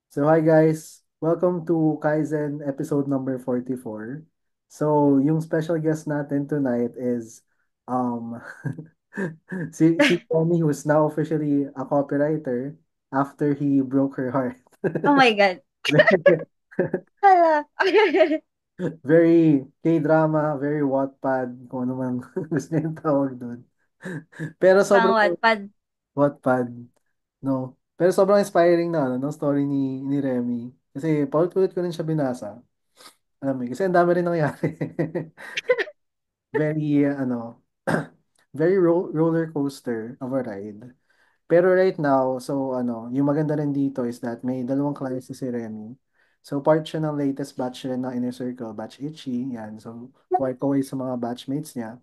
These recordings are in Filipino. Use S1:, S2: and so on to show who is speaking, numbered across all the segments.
S1: So hi guys, welcome to Kaizen episode number 44. So yung special guest natin tonight is um si Tommy, who's now officially a copywriter after he broke her heart.
S2: Oh my God. Hala.
S1: Very K-drama, very Wattpad, kung ano man gusto niyang tawag doon. Pero
S2: Pang
S1: sobrang
S2: Wattpad.
S1: Wattpad, no. Pero sobrang inspiring na ng story ni Remy. Kasi paulit-ulit ko rin siya binasa. Alam mo, kasi ang dami rin nangyari. Very, very roller coaster of a ride. Pero right now, so yung maganda rin dito is that may dalawang clients na si Remy. So part siya ng latest batch rin ng Inner Circle, batch Itchy, yan. So kaway sa mga batchmates niya.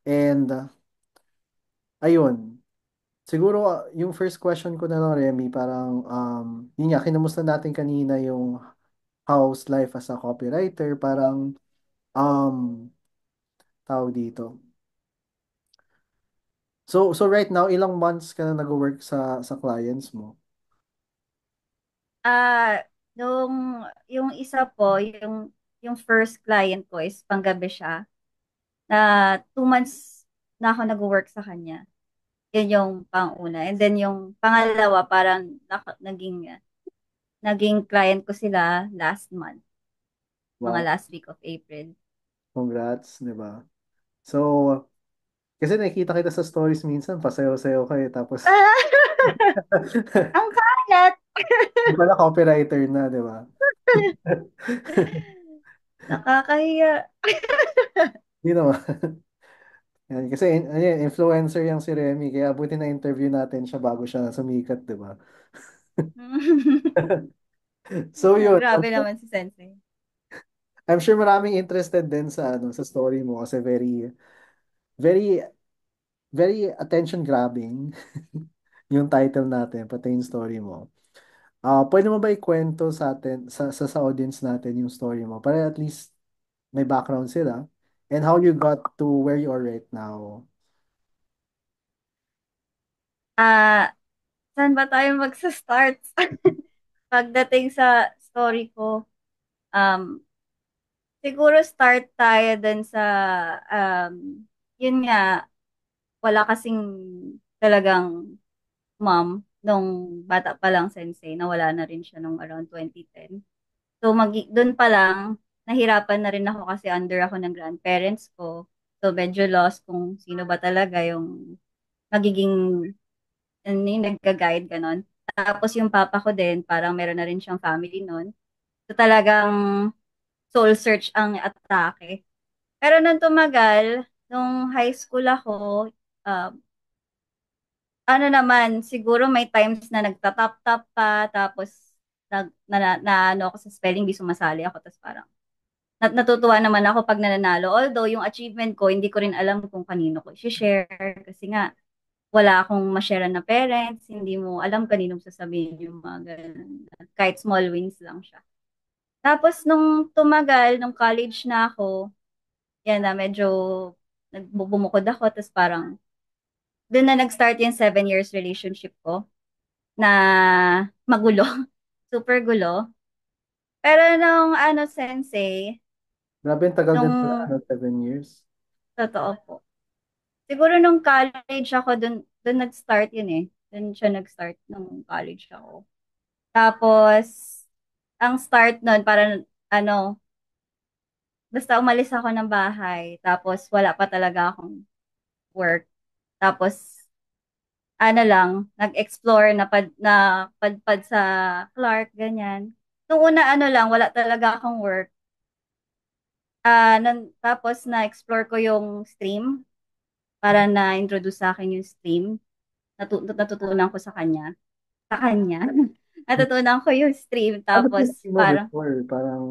S1: And ayun, siguro yung first question ko na lang Remy, parang yun nga, kinamusta natin kanina yung house life as a copywriter, parang um, tawag dito. So right now, ilang months ka na nag-work sa clients mo?
S2: Ah, yung isa po, yung first client ko is panggabi siya. Na 2 months na ako nag-work sa kanya. Yun yung panguna. And then yung pangalawa, parang naging client ko sila last month. Mga
S1: Wow,
S2: last week of April.
S1: congrats, di ba? So, kasi nakikita kita sa stories minsan, pasayaw-sayaw kayo, tapos
S2: Ang kalat!
S1: di pala copywriter na, di ba?
S2: Nakakahiya.
S1: Di naman. Yan, kasi influencer yung si Remy, kaya buti na interview natin siya bago siya sumikat, di ba? So yun,
S2: Grabe naman si Sensei.
S1: I'm sure maraming interested din sa story mo kasi very very attention grabbing yung title natin pati yung story mo. Pwede mo ba ikwento sa atin sa audience natin yung story mo para at least may background sila and how you got to where you are right now.
S2: Ah, saan ba tayo magsa-start? Pagdating sa story ko, um, siguro start tayo dun sa, yun nga, wala kasing talagang mom nung bata pa lang sensei, nawala na rin siya nung around 2010. So, dun pa lang, nahirapan na rin ako kasi under ako ng grandparents ko. So, medyo lost kung sino ba talaga yung magiging ano yung nagka-guide, ganon. Tapos yung papa ko din, parang meron na rin siyang family nun. So talagang soul search ang atake. Pero nung tumagal, nung high school ako, uh, ano naman, siguro may times na nagtatap-tap pa, tapos ano ako sa spelling bee, sumasali ako, tapos parang natutuwa naman ako pag nananalo. Although yung achievement ko, hindi ko rin alam kung kanino ko i-share. Kasi nga, wala akong ma-share na parents, hindi mo alam kaninong sasabihin yung mga ganun. Kahit small wins lang siya. Tapos nung tumagal, nung college na ako, yan na medyo bumukod ako, tapos parang doon na nag-start yung 7 years relationship ko na magulo, super gulo. Pero nung ano, sensei,
S1: Grabe ang tagal din pala,
S2: nung
S1: 7 years.
S2: totoo po. Siguro nung college ako, doon nag-start yun eh. Doon siya nag-start nung college ako. Tapos, ang start nun, parang, ano, basta umalis ako ng bahay, tapos wala pa talaga akong work. Tapos, ano lang, nag-explore na padpad sa Clark, ganyan. Nung una, ano lang, wala talaga akong work. Tapos, na-explore ko yung stream, para na-introduce sa akin yung stream. Natutunan ko sa kanya. Sa kanya. Natutunan ko yung stream,
S1: Ano
S2: tapos
S1: pinili mo
S2: parang
S1: before? Parang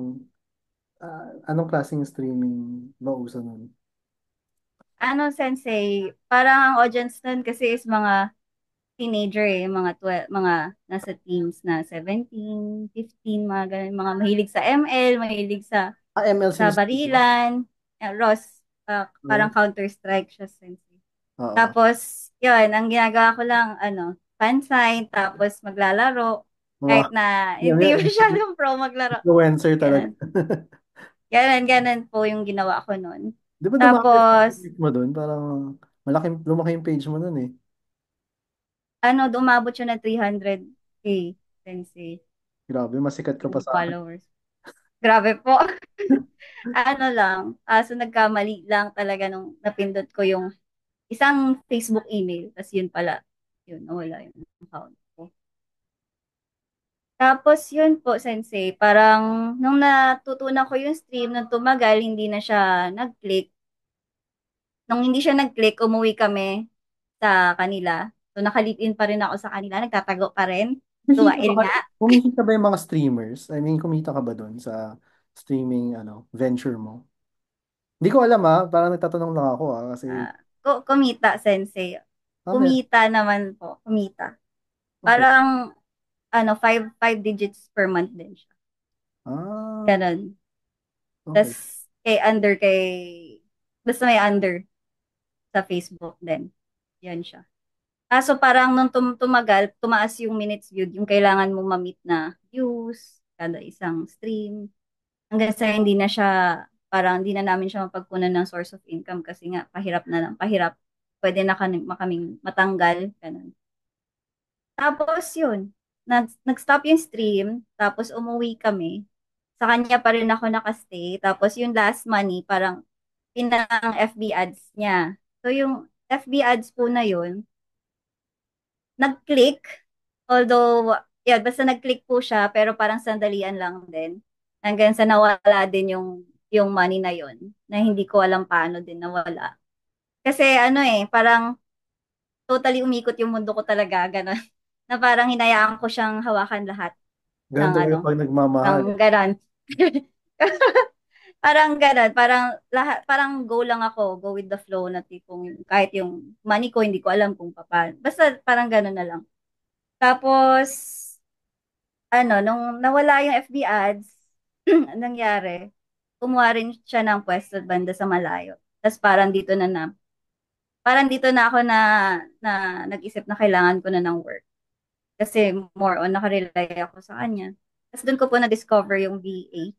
S1: anong klaseng streaming ba uso nun?
S2: ano, sensei, parang ang audience nun kasi is mga teenager eh, mga 12, mga nasa teens na 17, 15, mga ganun, mga mahilig sa ML, mahilig
S1: ML
S2: sa
S1: sinusubo?
S2: barilan, Ross, parang
S1: No?
S2: Counter-Strike siya, sensei.
S1: Oo.
S2: Tapos, yun, ang ginagawa ko lang, ano, fan sign, tapos maglalaro.
S1: Mga
S2: Kahit na
S1: yan,
S2: hindi
S1: yan,
S2: masyadong pro maglaro.
S1: influencer talaga.
S2: Ganun. Ganun po yung ginawa ko nun.
S1: Di ba dumami yung
S2: Tapos,
S1: followers mo doon? Parang lumaki yung page mo doon eh.
S2: umabot siya na 300K sensei
S1: Grabe, masikat ka pa
S2: yung
S1: sa akin.
S2: followers. Grabe po. So nagkamali lang talaga nung napindot ko yung isang Facebook email. Tapos yun pala, yun, nawala yung account ko. Tapos yun po, sensei, parang nung natutunan ko yung stream, nung tumagal, hindi na siya nag-click. Nung hindi siya nag-click, umuwi kami sa kanila. So nakalive-in pa rin ako sa kanila, nagtatago pa rin.
S1: Kumikita
S2: Duwail
S1: ba,
S2: nga.
S1: kumikita ba yung mga streamers? I mean, kumita ka ba doon sa streaming venture mo? Hindi ko alam parang nagtatanong lang ako kasi
S2: Kumita, sensei.
S1: meron.
S2: Kumita naman po, kumita.
S1: Okay.
S2: Parang, five digits per month din siya.
S1: Ah,
S2: Ganon.
S1: okay.
S2: Tas, basta may under sa Facebook din. Yan siya. So parang nung tumagal, tumaas yung minutes viewed, yung kailangan mo ma-meet na views, kada isang stream. Hanggang sa hindi na siya, parang hindi na namin siya mapagkunan ng source of income kasi nga, pahirap na lang, pahirap. Pwede na kaming matanggal, ganun. Tapos yun, nag-stop yung stream, tapos umuwi kami. Sa kanya pa rin ako nakastay. Tapos yung last money, parang pinang FB ads niya. So yung FB ads po na yun, nag-click. Although, yeah, basta nag-click po siya, pero parang sandalian lang din. Hanggang sa nawala din yung money na yun, na hindi ko alam paano din nawala. Kasi parang totally umikot yung mundo ko talaga, gano'n. Na parang hinayaan ko siyang hawakan lahat
S1: Ganun
S2: ng
S1: talaga pag nagmamahal.
S2: ng gano'n. Parang gano'n, parang lahat, parang go lang ako, go with the flow na tipong kahit yung money ko, hindi ko alam kung paano. Basta parang gano'n na lang. Tapos, nung nawala yung FB ads, anong nangyari, kumuha rin siya ng pwesto banda sa malayo. Tapos parang dito na ako na nag-isip na kailangan ko na ng work. Kasi more on nakarely ako sa kanya. Tapos doon ko po na-discover yung VA.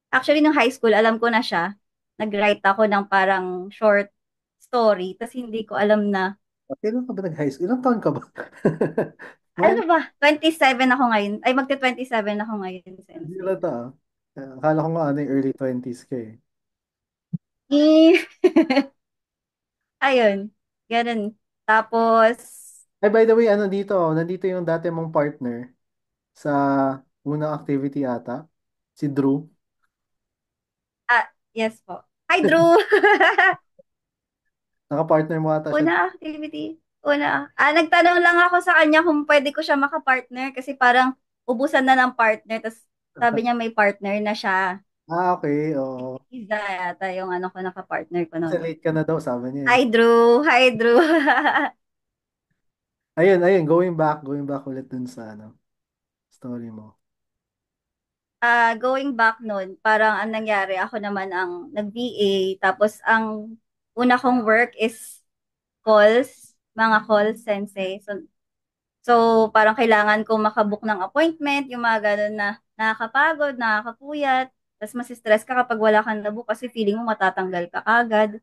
S2: Actually, nung high school, alam ko na siya. Nag-write ako ng parang short story. Tapos hindi ko alam na,
S1: Kailan ka ba nag-high school? Ilang taon ka ba?
S2: ano
S1: Mga,
S2: ba, 27 ako ngayon. Ay, magte-27 ako ngayon,
S1: hindi
S2: sensei.
S1: lang Akala ko nga early 20s ka eh.
S2: Eh, ayun, ganun. Tapos,
S1: Ay, by the way, nandito yung dati mong partner sa unang activity ata, si Drew.
S2: yes po. Hi, Drew!
S1: Naka-partner mo ata siya.
S2: Nagtanong lang ako sa kanya kung pwede ko siya makapartner kasi parang ubusan na ng partner. Tapos sabi niya may partner na siya.
S1: Okay, oo.
S2: Isa yata yung ko nakapartner ko
S1: Kasi
S2: noon.
S1: late ka na daw, sabi niya eh.
S2: Hi, Drew! Hi, Drew!
S1: Ayun, going back ulit dun sa story mo.
S2: Going back noon, parang ang nangyari, ako naman ang nag-VA. Tapos ang una kong work is mga calls, sensei. So, parang kailangan kong makabook ng appointment, yung mga ganun na nakakapagod, nakakapuyat. Tapos stress ka kapag wala kang nabook kasi feeling mo matatanggal ka agad.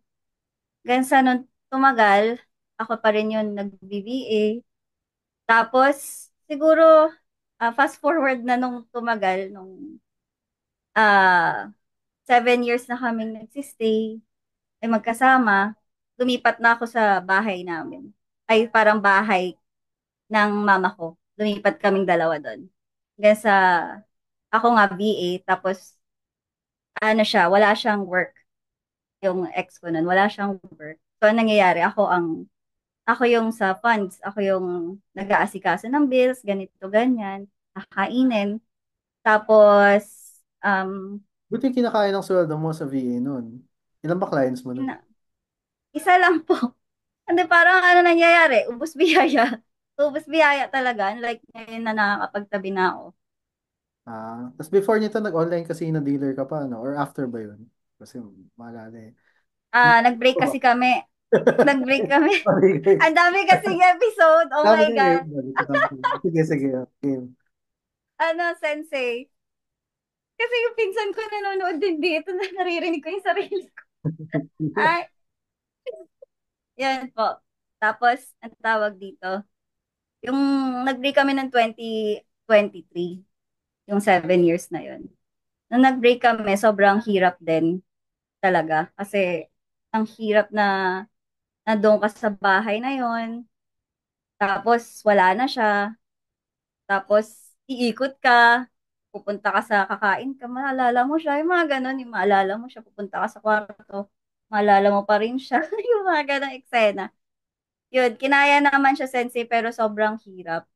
S2: Ganun sa nung tumagal, ako pa rin yung nag-BBA. Tapos, siguro, fast forward na nung tumagal, nung 7 years na kaming nagsistay, ay magkasama, lumipat na ako sa bahay namin. Ay, parang bahay ng mama ko. Lumipat kaming dalawa doon. Hanggang sa, ako nga VA, tapos, wala siyang work. Yung ex ko nun, wala siyang work. So, anong nangyayari, ako yung sa funds, ako yung nag-aasikaso ng bills, ganito, ganyan, kakainin. Tapos,
S1: Buti kinakaya ng sweldo mo sa VA noon. Ilan ba clients mo noon?
S2: ina- isa lang po. Hindi, parang nangyayari, ubus biyaya. Ubus biyaya talaga, like ngayon na nakakapagtabi na ako.
S1: Tapos before nito, nag-online casino dealer ka pa, no? Or after ba yun? Kasi maalala eh.
S2: Nag-break kasi kami. Nag-break kami.
S1: Sorry, guys.
S2: Ang dami kasing episode. Oh
S1: Dami
S2: my
S1: na yun.
S2: God.
S1: Sige, sige. Game.
S2: Sensei. Kasi yung pinsan ko nanonood din dito na naririnig ko yung sarili ko. Ay, yan po. Tapos, ang tawag dito, yung nag-break kami ng 2023, yung 7 years na yun. Nung nag-break kami, sobrang hirap din talaga. Kasi, ang hirap na doon ka sa bahay na yon, tapos wala na siya, tapos iikot ka, pupunta ka sa kakain ka, maalala mo siya, yung mga ganun, yung maalala mo siya, pupunta ka sa kwarto, maalala mo pa rin siya, yung mga ganun eksena. Yun, kinaya naman siya, sensei, pero sobrang hirap.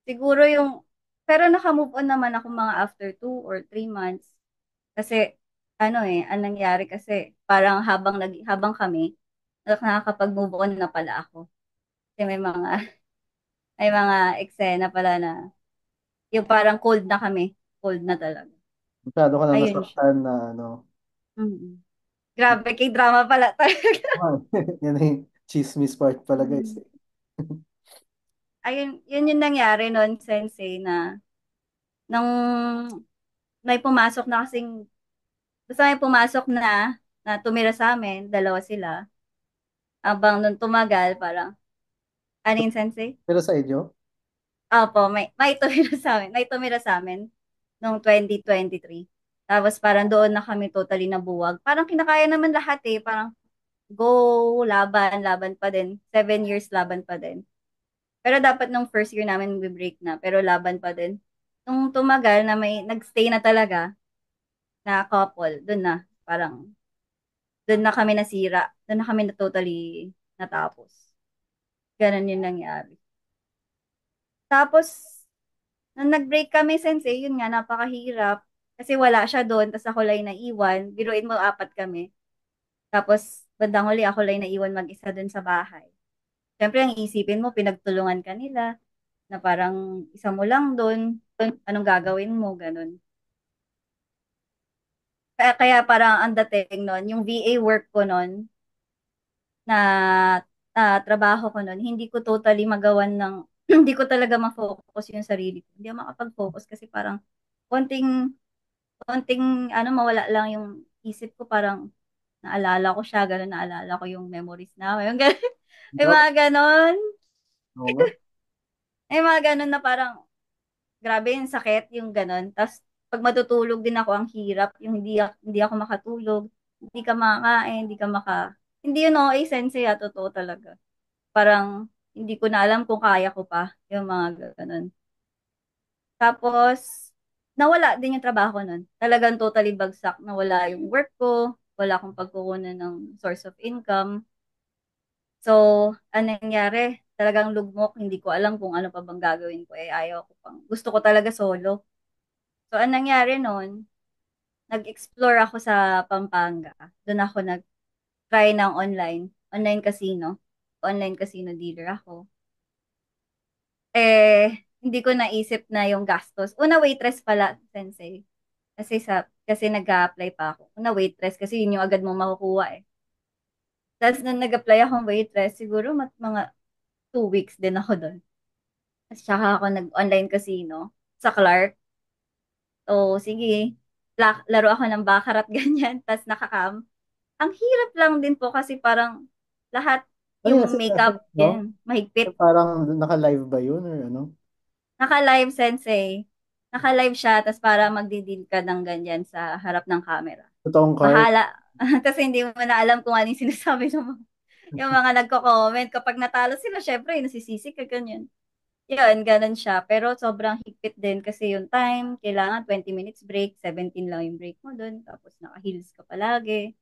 S2: Siguro pero naka-move on naman ako mga after 2 or 3 months. Kasi, ang nangyari kasi, parang habang kami, nakakapag-move on na pala ako. Kasi may mga eksena pala na, yung parang cold na kami. Cold na talaga.
S1: Masyado ka na
S2: Ayun siya.
S1: nasaktan na ano.
S2: Mm. Grabe, kay drama pala talaga.
S1: Yan yung chismis part pala guys.
S2: Mm. Ayun, yun yung nangyari noon, sensei, na nung may pumasok na kasing, basta may pumasok na tumira sa amin, dalawa sila. Abang nung tumagal, parang, ano yun, sensei?
S1: Pero sa inyo,
S2: Opo, may tumira sa amin. May tumira sa amin noong 2023. Tapos parang doon na kami totally nabuwag. Parang kinakaya naman lahat eh. Parang go, laban, laban pa din. 7 years laban pa din. Pero dapat nung first year namin break na. Pero laban pa din. Nung tumagal na may nagstay na talaga na couple, doon na. Parang doon na kami nasira. Doon na kami na totally natapos. Ganun yung nangyari. Tapos, nung nag-break kami, sensei, yun nga, napakahirap. Kasi wala siya doon, tapos ako lang naiwan. Biruin mo, apat kami. Tapos, bandang huli, ako lang naiwan mag-isa doon sa bahay. Siyempre, ang isipin mo, pinagtulungan ka nila, na parang isa mo lang doon, anong gagawin mo, ganun. Kaya parang ang dating noon, yung VA work ko noon, na trabaho ko noon, hindi ko totally magawan ng, hindi ko talaga ma-focus yung sarili ko. Hindi ako makapag-focus kasi parang konting mawala lang yung isip ko, parang naalala ko siya, gano'n, naalala ko yung memories na, yung gano'n. May
S1: no?
S2: mga gano'n.
S1: Oo nga.
S2: May mga gano'n na parang, grabe yung sakit, yung gano'n. Tapos, pag matutulog din ako, ang hirap, yung hindi ako makatulog, hindi ka makakain, hindi yun okay, sensei, totoo talaga. Parang, hindi ko na alam kung kaya ko pa, yung mga gano'n. Tapos, nawala din yung trabaho ko nun. Talagang totally bagsak. Nawala yung work ko. Wala akong pagkukunan ng source of income. So, anong nangyari? Talagang lugmok. Hindi ko alam kung ano pa bang gagawin ko. Ayaw ko pang. Gusto ko talaga solo. So, anong nangyari nun? Nag-explore ako sa Pampanga. Doon ako nag-try ng online casino. Online casino dealer ako. Hindi ko naisip na yung gastos. Una, waitress pala, sensei. Kasi nag-a-apply pa ako. Una, waitress kasi yun yung agad mo makukuha eh. Tapos nung nag-apply akong waitress, siguro mga 2 weeks din ako doon. Tapos tsaka ako nag-online casino sa Clark. So, sige, laro ako ng baccarat ganyan, tapos nakakam. Ang hirap lang din po kasi parang lahat
S1: Ano yan?
S2: yung makeup,
S1: No?
S2: yan, mahigpit.
S1: Parang naka-live ba yun or ano?
S2: Naka-live, sensei. Naka-live siya, tapos para magdi-deal ka ng ganyan sa harap ng camera.
S1: Totoong card?
S2: Bahala. Kasi hindi mo na alam kung ano yung sinasabi ng yung mga nagko-comment. Kapag natalo sila, syempre, nasisisi ka, ganyan. Yun, ganun siya. Pero sobrang higpit din kasi yung time, kailangan 20 minutes break, 17 lang yung break mo dun, tapos naka-heels ka palagi,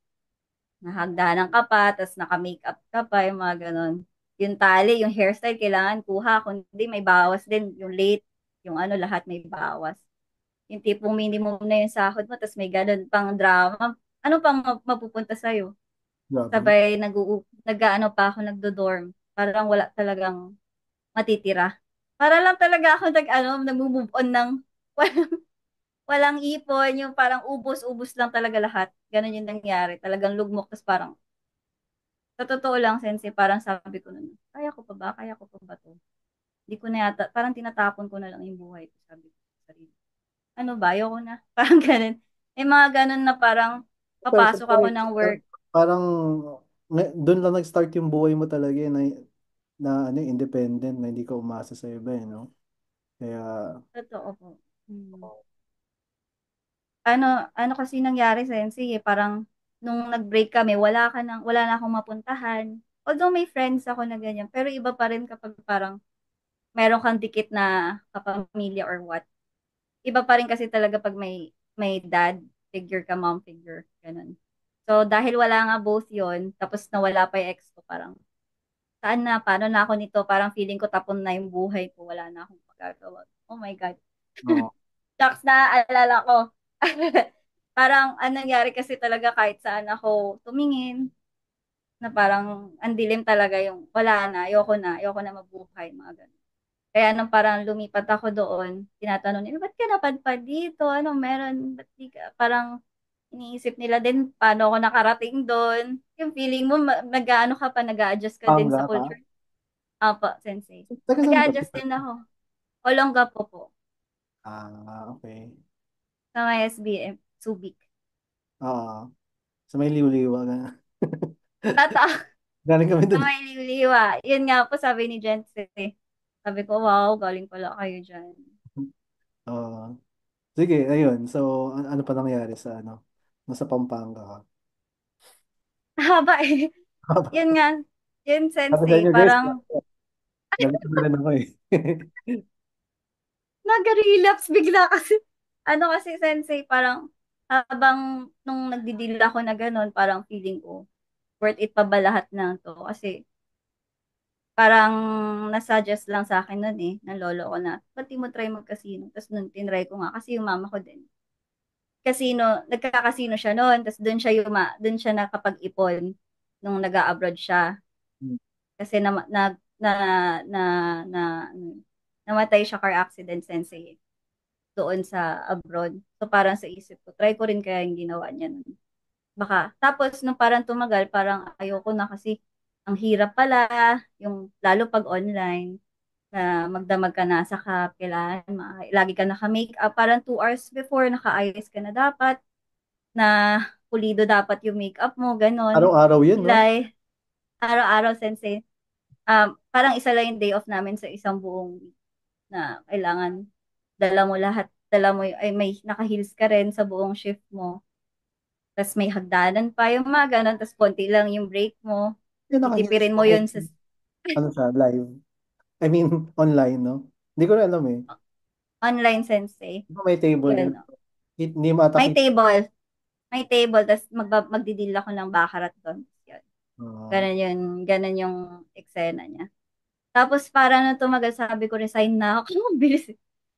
S2: nahagdanan ka pa, tapos naka-makeup ka pa, yung mga ganun. Yung tali, yung hairstyle, kailangan kuha, kundi may bawas din, yung late, yung ano, lahat may bawas. Yung tipong minimum na yung sahod mo, tapos may ganun pang drama. Ano pang mapupunta sa'yo?
S1: Grabe.
S2: Sabay nag-ano pa ako, nagdo-dorm. Parang wala talagang matitira. Para lang talaga ako nag-move on ng walang, walang ipon, yung parang ubos-ubos lang talaga lahat. Ganun yung nangyari. Talagang lugmok. Tapos parang, sa totoo lang, sensei, parang sabi ko nun, kaya ko pa ba? Kaya ko pa ba to? Hindi ko na yata, parang tinatapon ko na lang yung buhay ko, sabi ko sa sarili. ano ba, ayoko na. Parang ganun. May mga ganun na parang
S1: Pero sa
S2: papasok ako
S1: point,
S2: ng work.
S1: parang doon lang nag-start yung buhay mo talaga na, na ano, independent, na hindi ka umasa sa iba, no? Kaya,
S2: Totoo po. Hmm. Ano kasi nangyari, Sensei, eh, parang nung nag-break kami, wala na akong mapuntahan. Although may friends ako na ganyan, pero iba pa rin kapag parang meron kang dikit na kapamilya or what. Iba pa rin kasi talaga pag may dad figure ka, mom figure, ganun. So, dahil wala nga both yon tapos nawala pa yung ex ko, parang, saan na, paano na ako nito? Parang feeling ko tapon na yung buhay ko, wala na akong magagawa. Oh my God.
S1: no.
S2: Shucks, naaalala ko. Parang, anong nangyari kasi talaga kahit saan ako tumingin, na parang, ang dilim talaga yung, wala na, ayoko na mabuhay, mga ganun. Kaya nung parang lumipat ako doon, tinatanong nila, ba't ka napadpad dito? Ano meron? Ba't di ka? Parang iniisip nila din, paano ako nakarating doon? Yung feeling mo, nag-ano ka pa, nag-a-adjust ka din sa
S1: Pangga ka?
S2: culture. Apo, sensei.
S1: Taga saan ka?
S2: Nag-a-adjust din ako. Olongapo po.
S1: Ah, okay.
S2: Sa may SBM, Subic.
S1: Ah, sa may liw-liwa ka.
S2: Tata,
S1: Galing kami
S2: sa
S1: dun.
S2: may liwa. Yun nga po, sabi ni Jensen. Sabi ko, wow, galing pala kayo dyan.
S1: Oo. Sige, ayun. So, ano pa nangyari sa ano? Nasa Pampanga ka?
S2: Haba eh. Yun nga, yun
S1: Sabi sa
S2: sensei,
S1: inyo, guys,
S2: parang
S1: nandito na rin ako eh.
S2: nag-relapse bigla kasi. Ano kasi, sensei, parang habang nung nagdi-deal ako na ganun, parang feeling ko, worth it pa ba lahat na to? Kasi parang nasuggest lang sa akin nun eh, ng lolo ko na, ba't di mo try mag-casino? Tapos nun, tinry ko nga kasi yung mama ko din. Nagkakasino siya noon, tapos doon siya nakapag-ipon nung nag-abroad siya. Kasi na, na, na, ano, namatay siya car accident, sensei, doon sa abroad. So parang sa isip ko, try ko rin kaya yung ginawa niya nun. Baka. Tapos nung parang tumagal, parang ayoko na kasi ang hirap pala, yung lalo pag online, na magdamag ka na sa kailangan, lagi ka naka-makeup, parang 2 hours before, naka-ayos ka na dapat, na pulido dapat yung makeup mo, ganon.
S1: Araw-araw yun, no?
S2: Kilay, araw-araw, sensei. Parang isa lang yung day off namin sa isang buong week na kailangan dala mo, ay may naka-heels ka rin sa buong shift mo. Tapos may hagdanan pa yung mga ganun, tapos konti lang yung break mo.
S1: Yung naka-heels
S2: Titipirin
S1: ka
S2: mo
S1: po.
S2: yun sa
S1: Ano siya, live. I mean, online, no? Hindi ko na alam eh.
S2: online, sensei.
S1: Di ba may table yun?
S2: Yun.
S1: Hindi mo ata
S2: May table. May table, tapos magdidil ako ng bakarat doon. Yun.
S1: Ah,
S2: Ganun yung eksena niya. Tapos para na tumagal, sabi ko, resign na ako. Ang bilis.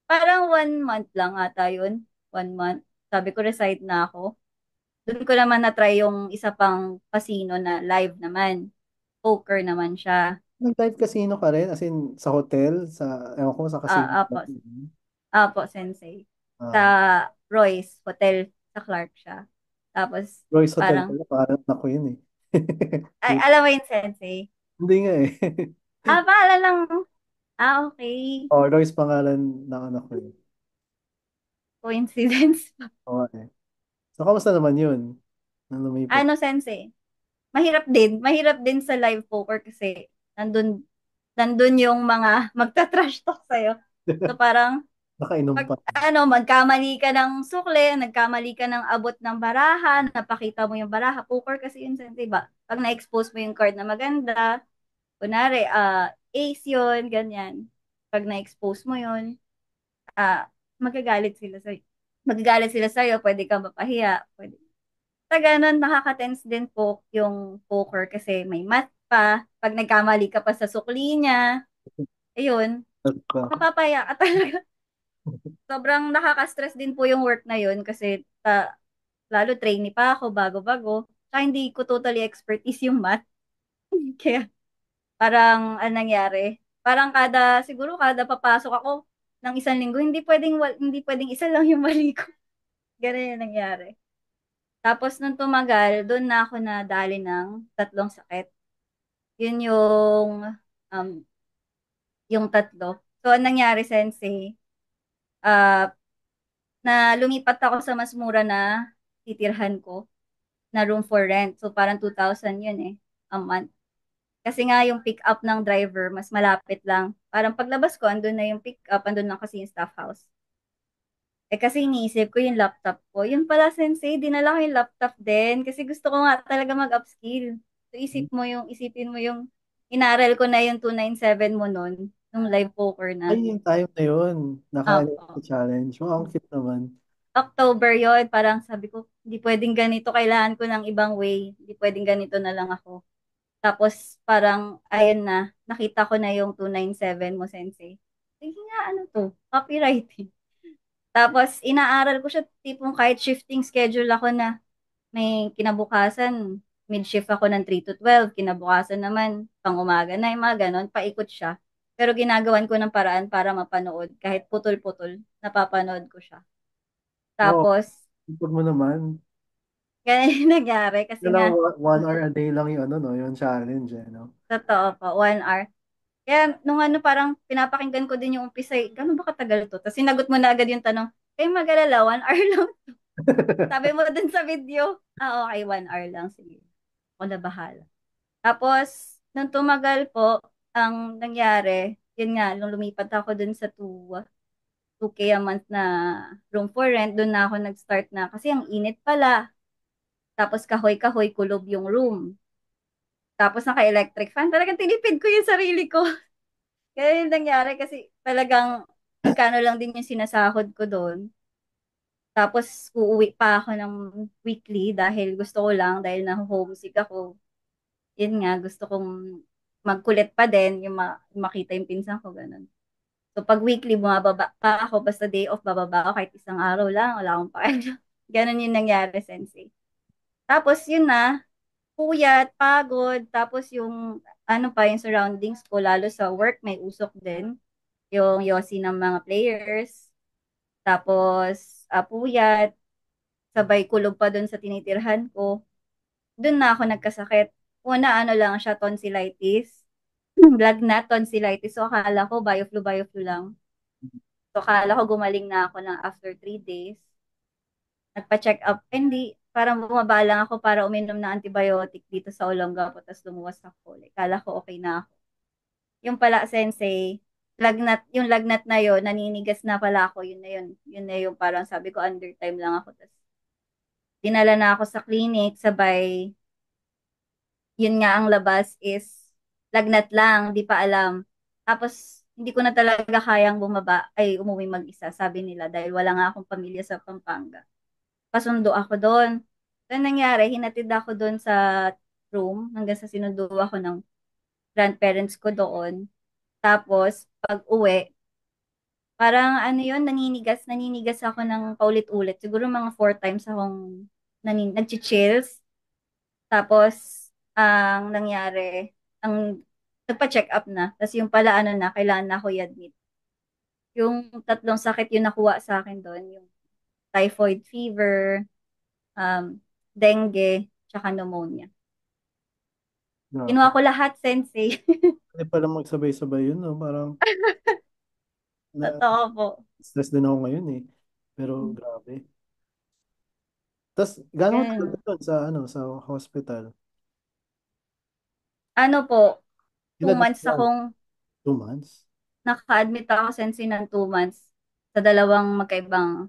S2: Parang 1 month lang ata yun. 1 month. Sabi ko, resign na ako. Doon ko naman na-try yung isa pang casino na live naman. Poker naman siya.
S1: nag-live casino ka rin? As in, sa hotel? Sa, ewan ko, sa casino.
S2: Apo, sensei. Sa
S1: Ah,
S2: Royce Hotel sa Clark siya. Tapos,
S1: Royce Hotel
S2: parang,
S1: pala, parang ako yun eh.
S2: ay, alam mo yun, sensei?
S1: Hindi nga eh.
S2: Paalala lang. Okay.
S1: Oh, Royce pangalan ng anak ko eh.
S2: Coincidence.
S1: Oo nga eh. So, kamusta naman yun? Nang lumipat?
S2: Ano, sensei? Mahirap din. Mahirap din sa live poker kasi nandun yung mga magta-trash talk sa'yo. So parang
S1: Nakainom pa.
S2: magkamali ka ng sukle, nagkamali ka ng abot ng baraha, napakita mo yung baraha. Poker kasi yun, sensei ba? Pag na-expose mo yung card na maganda, kunwari, ace yun, ganyan. Pag na-expose mo yun, magagalit sila sa'yo. Magagalit sila sa'yo, pwede kang mapahiya, pwede. Sa ganun, nakaka-tense din po yung poker kasi may math pa. Pag nagkamali ka pa sa sukli niya, ayun, mapapaya ka talaga. Sobrang nakaka-stress din po yung work na yun kasi lalo trainee pa ako, bago-bago. Tsaka hindi ko totally expertise yung math. Kaya parang anong nangyari? Parang siguro kada papasok ako ng isang linggo, hindi pwedeng isa lang yung mali ko. Ganun yung nangyari. Tapos nung tumagal, doon na ako nadali ng tatlong sakit. Yun um, yung tatlo. So, anong nangyari, sensei? Ah, na lumipat ako sa mas mura na titirhan ko na room for rent. So parang 2,000 yun eh, a month. Kasi nga yung pick up ng driver, mas malapit lang. Parang paglabas ko, andun na yung pick up, andun na kasi yung staff house. Eh kasi iniisip ko yung laptop ko. Yun pala, sensei, dinala ko yung laptop din. Kasi gusto ko nga talaga mag-upskill. So isipin mo yung inaral ko na yung 297 mo nun, nung live poker
S1: Ay,
S2: na.
S1: yung time na yun,
S2: Oo.
S1: naka-challenge. Wow, ang cute naman.
S2: October yon, parang sabi ko, hindi pwedeng ganito, kailangan ko ng ibang way. Hindi pwedeng ganito na lang ako. Tapos parang, ayun na, nakita ko na yung 297 mo, sensei. Sige nga, ano to? Copywriting. Tapos, inaaral ko siya, tipong kahit shifting schedule ako na may kinabukasan, mid-shift ako ng 3 to 12, kinabukasan naman, pang umaga na, yung mga ganon, paikot siya. Pero ginagawan ko ng paraan para mapanood, kahit putol-putol, napapanood ko siya.
S1: Wow,
S2: Tapos,
S1: ipag mo naman.
S2: ganun yung nangyari kasi
S1: Kailangan
S2: nga,
S1: 1 hour a day lang yung ano, no, yung challenge, eh, no?
S2: totoo po, 1 hour. Kaya nung ano parang pinapakinggan ko din yung umpisa, gano'n ba katagal to? Tapos sinagot mo na agad yung tanong, kayo mag-alala, 1 hour lang. Sabi mo dun sa video, okay, 1 hour lang, sige. Ako na bahala. Tapos, nung tumagal po, ang nangyari, yun nga, nung lumipat ako dun sa 2K a month na room for rent, dun na ako nag-start na, kasi ang init pala. Tapos kahoy-kahoy, kulob yung room. Tapos naka-electric fan. Talagang tinipid ko yung sarili ko. Kaya yung nangyari kasi talagang magkano lang din yung sinasahod ko doon. Tapos uuwi pa ako ng weekly dahil gusto ko lang, dahil na-homesick ako. Yun nga, gusto kong magkulit pa din, yung makita yung pinsan ko, ganun. So pag weekly, bumababa pa ako, basta day off, bababa ako kahit isang araw lang, wala akong pakialam. Ganun yung nangyari, sensei. Tapos yun na, puyat, pagod, tapos yung ano pa, yung surroundings ko, lalo sa work, may usok din. Yung yosi ng mga players. Tapos, puyat, sabay kulob pa dun sa tinitirhan ko. Dun na ako nagkasakit. Una, ano lang siya, tonsillitis. Lagnat, tonsillitis. So, akala ko bioflu lang. So, akala ko gumaling na ako ng after 3 days. Nagpa-check up. Hindi, parang bumaba lang ako para uminom ng antibiotic dito sa Olongapo. Tapos lumuwas ako. Like, kala ko okay na ako. Yung pala, sensei, yung lagnat na yon, naninigas na pala ako, yun na yun. Yun na yung parang sabi ko, under time lang ako. Tapos, dinala na ako sa clinic, sabay, yun nga ang labas is, lagnat lang, di pa alam. Tapos, hindi ko na talaga kayang bumaba, ay umuwi mag-isa, sabi nila, dahil wala nga akong pamilya sa Pampanga. Pasundo ako doon. So, ang nangyari, hinatid ako doon sa room, hanggang sa sinundo ako ng grandparents ko doon. Tapos, pag uwi, parang ano yun, naninigas ako ng paulit-ulit. Siguro mga 4 times akong nag-chills. Tapos, ang nangyari, nagpa-check up na. Tapos yung pala ano na, kailangan na ako i-admit. Yung tatlong sakit yung nakuha sa akin doon, yung typhoid fever, um, dengue, tsaka pneumonia.
S1: Grabe.
S2: Kinuha ko lahat, sensei.
S1: Pwede pala magsabay-sabay yun, no? Parang
S2: Totoo po.
S1: stress din ako ngayon, eh. Pero grabe. Tapos, gano'n mo
S2: Ganun.
S1: talaga doon sa, ano, sa hospital?
S2: Ano po, two
S1: Ilan
S2: months
S1: lang?
S2: akong
S1: 2 months?
S2: naka-admit ako sensei ng 2 months sa dalawang magkaibang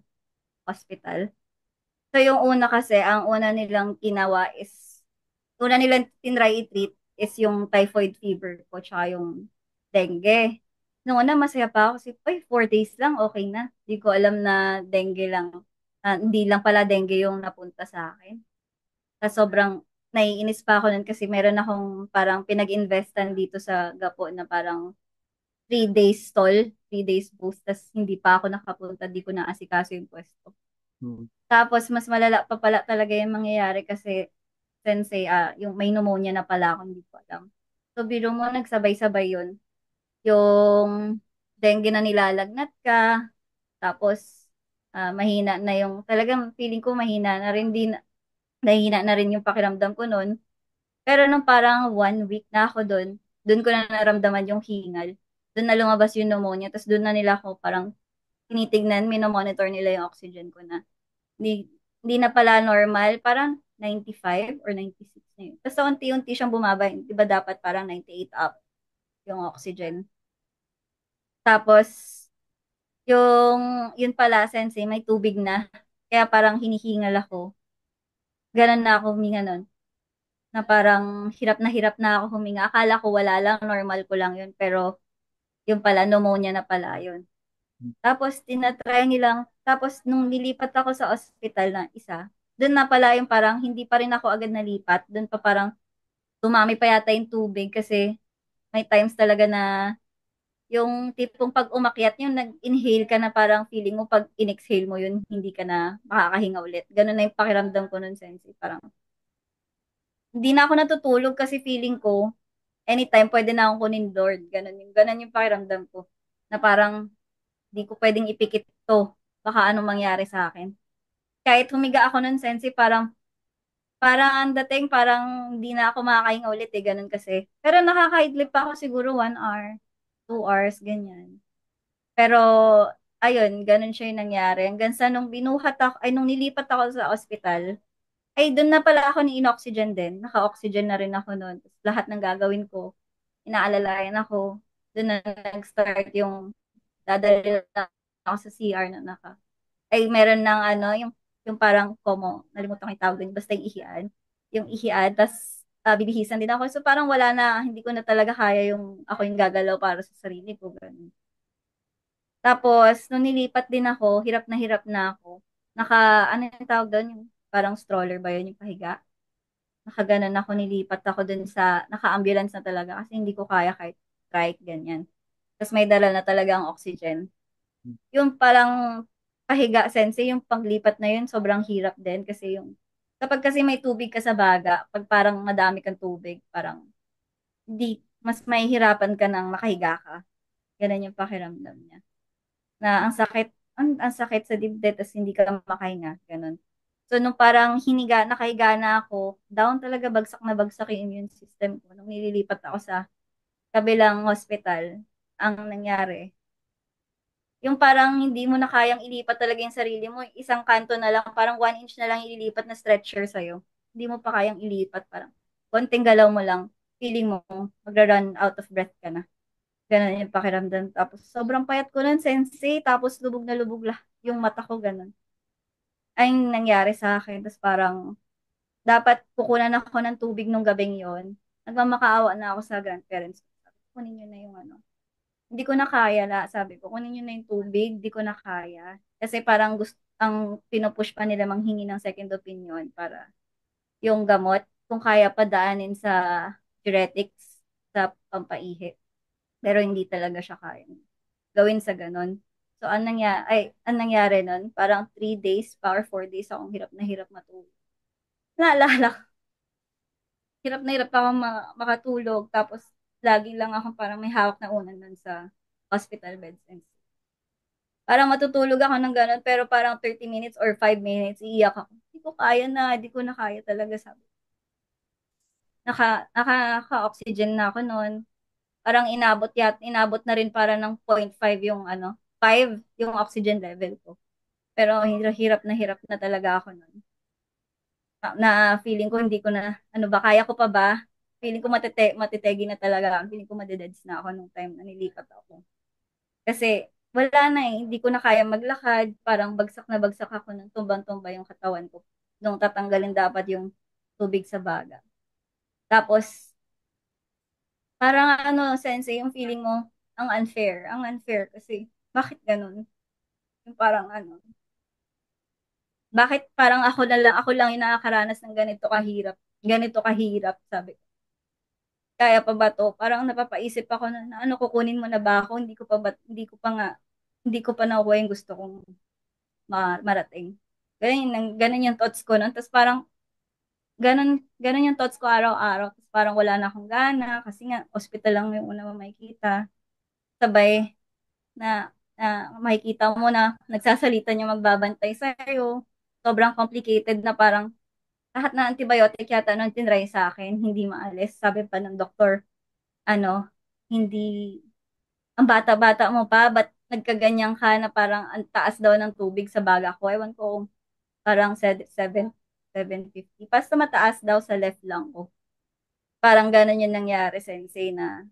S2: hospital. So yung una kasi, ang una nilang ginawa is, una nilang tinry i-treat is yung typhoid fever ko tsaka yung dengue. Noong una masaya pa ako kasi, ay, 4 days lang, okay na. Hindi ko alam na dengue lang. Hindi lang pala dengue yung napunta sa akin. Tapos sobrang naiinis pa ako nun kasi meron akong parang pinag-investan dito sa Gapo na parang 3 days stall, 3 days boost, tas hindi pa ako nakapunta, di ko na asikaso yung pwesto.
S1: Hmm.
S2: Tapos, mas malala pa pala talaga yung mangyayari kasi, sensei, yung may pneumonia na pala ako, hindi ko alam. So, biro mo, nagsabay-sabay yun. Yung dengue na nilalagnat ka, tapos, mahina na yung, talagang feeling ko mahina na rin din, nahihina na rin yung pakiramdam ko noon. Pero nung parang 1 week na ako doon ko na naramdaman yung hingal. Doon na lumabas yung pneumonia, tapos doon na nila ako parang tinitignan, minomonitor nila yung oxygen ko na hindi, hindi na pala normal, parang 95 or 96 na yun. Basta unti-unti siyang bumaba, di ba dapat parang 98 up yung oxygen. Tapos, yun pala, sensei, may tubig na. Kaya parang hinihingal ako. Ganun na ako huminga nun. Na parang hirap na ako huminga. Akala ko wala lang, normal ko lang yun. Pero yung pala, pneumonia na pala yun. Tapos tinatry nilang, tapos nung nilipat ako sa ospital na isa, doon na pala yung parang hindi pa rin ako agad nalipat. Doon pa parang tumami pa yata yung tubig kasi may times talaga na yung tipong pag umakyat, yung nag-inhale ka na parang feeling mo pag in-exhale mo yun, hindi ka na makakahinga ulit. Ganun na yung pakiramdam ko nun, Sensei. Parang hindi na ako natutulog kasi feeling ko anytime pwede na akong kunin Lord. Ganun yung pakiramdam ko. Na parang di ko pwedeng ipikit to. Baka anong mangyari sa akin. Kahit humiga ako nun, Sensi, parang ang dating, parang di na ako makakahinga ulit eh, ganun kasi. Pero nakakaidlip pa ako siguro 1 hour, 2 hours, ganyan. Pero, ayun, ganun siya yung nangyari. Hanggang sa nung binuhat ako, ay nung nilipat ako sa ospital, ay doon na pala ako ni in-oxygen din. Naka-oxygen na rin ako noon. Tapos lahat ng gagawin ko, inaalalayan ako. Doon na nag-start yung dadalhin ako sa CR na ay meron ng ano, yung parang como, nalimutan ko yung tawag doon, basta yung ihian. Yung ihian, tas bibihisan din ako. So parang wala na, hindi ko na talaga kaya yung ako yung gagalaw para sa sarili ko. Ganun. Tapos, nung nilipat din ako, hirap na ako. Ano yung tawag doon? Yung parang stroller ba yun, yung pahiga? Nakaganon ako, nilipat ako dun sa, naka-ambulance na talaga kasi hindi ko kaya kahit trike, ganyan. Tapos may dala na talaga ang oxygen. Yung parang pahiga sensei, yung paglipat na yun, sobrang hirap din kasi yung kapag kasi may tubig ka sa baga, pag parang madami kang tubig, parang mas mahihirapan ka nang makahiga ka. Ganun yung pakiramdam niya. Na ang sakit, ang sakit sa dibdib, tapos hindi ka makahinga. Ganun. So, nung parang nakahiga na ako, down talaga, bagsak na bagsak yung immune system ko. Nung nililipat ako sa kabilang hospital, ang nangyari, yung parang hindi mo na kayang ilipat talaga yung sarili mo. Isang kanto na lang, parang 1 inch na lang ililipat na stretcher sa'yo. Hindi mo pa kayang ilipat. Parang konting galaw mo lang, feeling mo, magra-run out of breath ka na. Ganun yung pakiramdam. Tapos sobrang payat ko nun, sensei. Tapos lubog na lubog lah yung mata ko, ganun. Ay nangyari sa akin. Tapos parang dapat kukunan ako ng tubig nung gabing yon. Nagmamakaawa na ako sa grandparents ko. Sabi ko, kunin nyo na yung ano. Hindi ko na kaya la. Sabi ko, kunin nyo na yung tubig. Hindi ko na kaya. Kasi parang ang pinupush pa nila manghingi ng second opinion para yung gamot, kung kaya pa daanin sa diuretics sa pampaihi. Pero hindi talaga siya kaya gawin sa ganun. So, ang nangyari nun, parang 3 days pa or 4 days akong hirap matulog. Naalala ko, hirap na hirap ako makatulog. Tapos, lagi lang ako parang may hawak na unan nun sa hospital beds. And parang matutulog ako ng ganun, pero parang 30 minutes or 5 minutes, iiyak ako. Hindi ko kaya na, hindi ko na kaya talaga, sabi. Naka-oxygen na ako noon. Parang inabot na rin para ng 0.5 yung 5 yung oxygen level ko. Pero hirap na talaga ako noon. Na feeling ko hindi ko na, ano ba, kaya ko pa ba? Feeling ko matitegi na talaga. Feeling ko madededs na ako nung time na nilipat ako. Kasi wala na eh, hindi ko na kaya maglakad. Parang bagsak na bagsak ako ng tumbang-tumba yung katawan ko. Nung tatanggalin dapat yung tubig sa baga. Tapos, parang sensei, yung feeling mo, ang unfair kasi, bakit ganun? Yung parang bakit parang ako lang yung nakakaranas ng ganito kahirap, sabi ko. Kaya pa ba to? Parang napapaisip ako na ano, kukunin mo na ba ako? Hindi ko pa nga, hindi ko pa nakuha yung gusto kong marating. Ganun yung thoughts ko nun. Tapos parang, ganun yung thoughts ko araw-araw. Tapos parang wala na akong gana, kasi nga, hospital lang yung una mo makikita. Sabay, na makikita mo na nagsasalita niya magbabantay sa'yo. Sobrang complicated na parang lahat na antibiotic yata nung tinry sa akin, hindi maalis. Sabi pa ng doktor, ano, hindi, ang bata-bata mo pa, ba't nagkaganyan ka na parang ang taas daw ng tubig sa baga ko. Ewan ko, parang 750. Basta mataas daw sa left lang ko. Parang ganun yung nangyari, sensei, na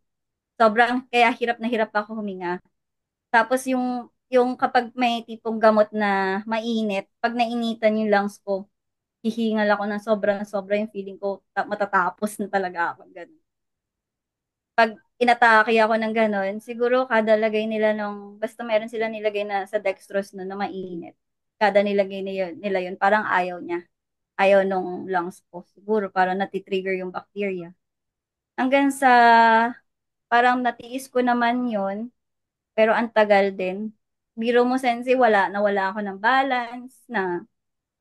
S2: sobrang, kaya hirap na hirap ako huminga. Tapos yung kapag may tipong gamot na mainit, pag nainitan yung lungs ko, hihingal ako ng sobra yung feeling ko, matatapos na talaga ako. Ganun. Pag inatake ako ng ganun, siguro kada lagay nila nung, basta meron sila nilagay na sa dextrose na mainit. Kada nilagay nila yun, parang ayaw niya. Ayaw nung lungs ko. Siguro parang natitrigger yung bacteria. Hanggang sa parang natiis ko naman yun, pero ang tagal din. Biro mo, Sensei, nawala ako ng balance, na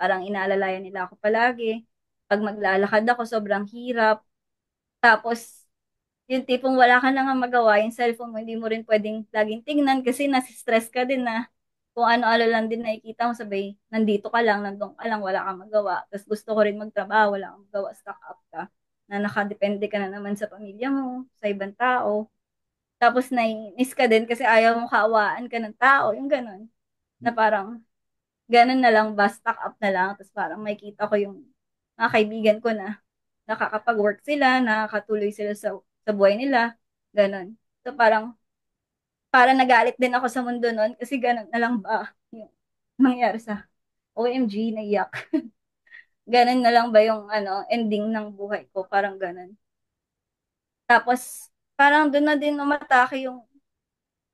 S2: parang inaalalayan nila ako palagi. Pag maglalakad ako, sobrang hirap. Tapos, yung tipong wala ka na nga magawa, yung cellphone mo, hindi mo rin pwedeng laging tingnan kasi nasistress ka din na kung ano-ano lang din nakikita mo, sabay, nandito ka lang, nandun ka lang, wala kang magawa. Tapos gusto ko rin magtrabaho, wala kang magawa, stuck up ka. Na nakadepende ka na naman sa pamilya mo, sa ibang tao. Tapos naiinis ka din kasi ayaw mo kaawaan ka ng tao, yung ganun. Na parang, ganun na lang ba, stuck up na lang. Tapos parang makikita ko yung mga kaibigan ko na nakakapag-work sila, nakakatuloy sila sa buhay nila, ganun. So parang nagalit din ako sa mundo nun kasi ganun na lang ba yung mangyari sa OMG, naiyak. Ganun na lang ba yung ending ng buhay ko, parang ganun. Tapos parang doon na din umatake yung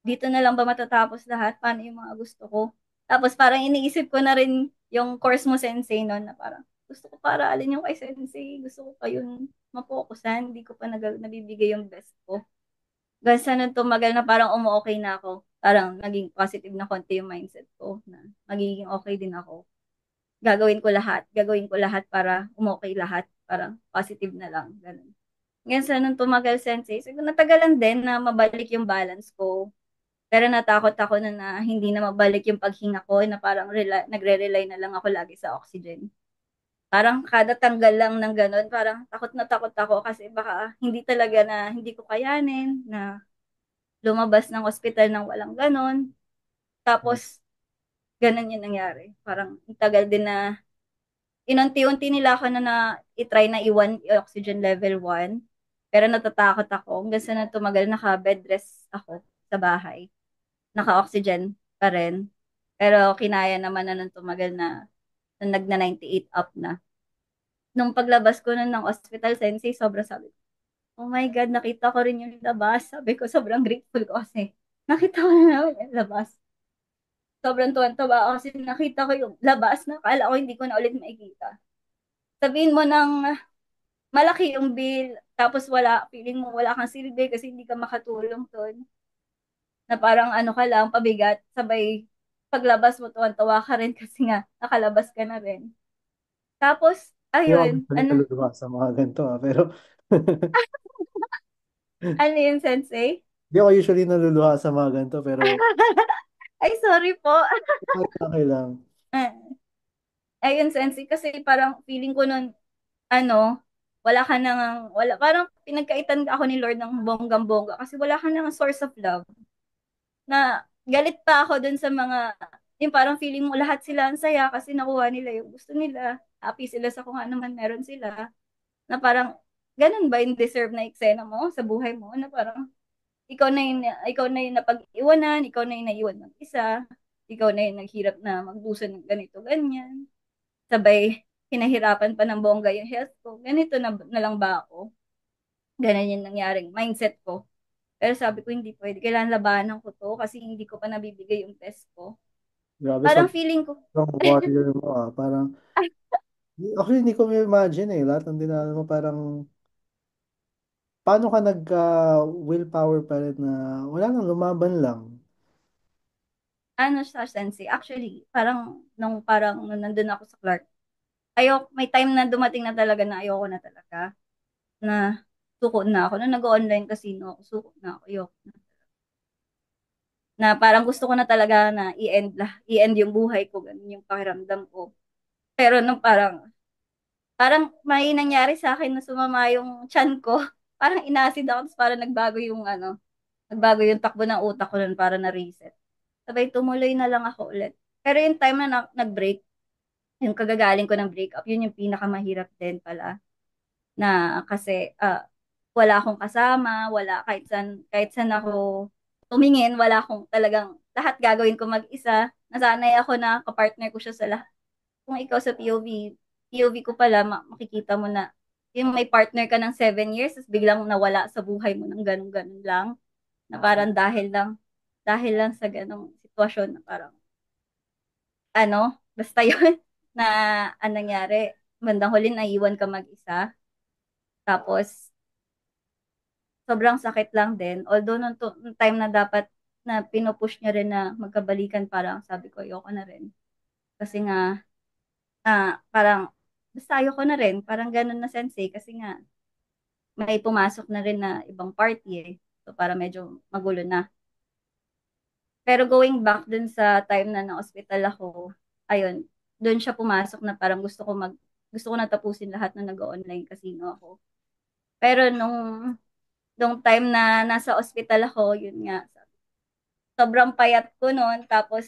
S2: dito na lang ba matatapos lahat? Paano yung mga gusto ko? Tapos parang iniisip ko na rin yung course mo, Sensei, noon na parang gusto ko para alin yung kay Sensei. Gusto ko pa yun mapokusan. Hindi ko pa nabibigay yung best ko. Gasa nung tumagal na parang umu-okay na ako. Parang naging positive na konti yung mindset ko na magiging okay din ako. Gagawin ko lahat. Gagawin ko lahat para umokay lahat. Parang positive na lang. Ganun. Ngayon sa nung tumagal, Sensei, siguro natagalan din na mabalik yung balance ko. Pero natakot ako na hindi na mabalik yung paghinga ko, na parang nagre-rely na lang ako lagi sa oxygen. Parang kada tanggal lang ng ganun, parang takot na takot ako kasi baka hindi talaga na hindi ko kayanin na lumabas ng ospital ng walang ganun. Tapos, ganun yung nangyari. Parang ang tagal din na inunti-unti nila ako na i-try na iwan yung oxygen level 1. Pero natatakot ako. Hanggang sa na tumagal, naka-bed rest ako sa bahay. Naka-oxygen pa rin. Pero kinaya naman na nung tumagal nung nagna 98 up na. Nung paglabas ko nun ng hospital, Sensei, sobrang sabi ko, oh my God, nakita ko rin yung labas. Sabi ko, sobrang grateful ko kasi nakita ko na naman yung labas. Sobrang tuwan-tuwa ako kasi nakita ko yung labas na akala ko hindi ko na ulit makikita. Sabihin mo ng malaki yung bill, tapos feeling mo wala kang silbi kasi hindi ka makatulong doon. Na parang ano ka lang, pabigat, sabay paglabas mo, tuwan-tuwa ka rin kasi nga, nakalabas ka na rin. Tapos,
S1: Hindi ako
S2: ayun,
S1: usually naluluha sa mga ganito pero
S2: ano yun, Sensei?
S1: hindi ako usually naluluha sa mga ganito pero
S2: Ay, sorry po.
S1: okay lang.
S2: Ayun, Sensei, kasi parang feeling ko nun, ano, wala ka nang, wala, parang pinagkaitan ako ni Lord ng bonggang-bongga kasi wala ka nang source of love. Na galit pa ako dun sa mga, yung parang feeling mo lahat sila ang saya kasi nakuha nila yung gusto nila. Happy sila sa kung ano man meron sila. Na parang, ganun ba yung deserve na eksena mo sa buhay mo? Na parang, ikaw na yung napag-iwanan, ikaw na yung naiwan ng isa, ikaw na yung naghirap na magbusa ng ganito, ganyan. Sabay, hinahirapan pa ng bongga yung health ko. Ganito na lang ba ako? Ganun yung nangyaring mindset ko. Pero sabi ko, hindi pwede. Kailangan labanan ko to kasi hindi ko pa nabibigay yung best ko.
S1: Grabe,
S2: Parang feeling ko,
S1: sobrang warrior mo ah. Parang, actually hindi ko imagine eh. Lahat ng dinalo mo parang, paano ka willpower pa rin na wala nang lumaban lang.
S2: ano siya, Sensei, actually, nung nandun ako sa Clark, may time na dumating na talaga na ayoko na talaga. Na suko na ako. Nung nag-online casino ako, suko na ako. Ayoko na. Na parang gusto ko na talaga na i-end yung buhay ko. Ganun yung pakiramdam ko. Pero nung parang may nangyari sa akin na sumama yung chan ko. Parang inacid ako, tapos parang nagbago yung takbo ng utak ko nun para na-reset. sabay tumuloy na lang ako ulit. Pero yung time na nag-break, yung kagagaling ko ng breakup, yun yung pinakamahirap din pala na kasi wala akong kasama, wala kahit saan ako tumingin, wala akong talagang lahat gagawin ko mag-isa. Nasanay ako na kapartner ko siya sa lahat. Kung ikaw sa POV ko pala, makikita mo na yung may partner ka ng 7 years, tapos biglang nawala sa buhay mo ng ganun-ganun lang, na parang dahil lang sa ganong sitwasyon na parang, basta yun, na anong nangyari, bandang huli naiwan ka mag-isa. Tapos, sobrang sakit lang din. Although nung time na dapat na pinupush niya rin na magkabalikan, parang sabi ko, ayoko na rin. Kasi nga, parang, basta ayoko na rin. Parang ganun na sensei. Kasi nga, may pumasok na rin na ibang party eh. So, para medyo magulo na. Pero going back dun sa time na na-hospital ako, ayun, dun siya pumasok na parang gusto ko na tapusin lahat na nag-online casino ako. Pero nung time na nasa ospital ako, yun nga, sobrang payat ko noon. Tapos,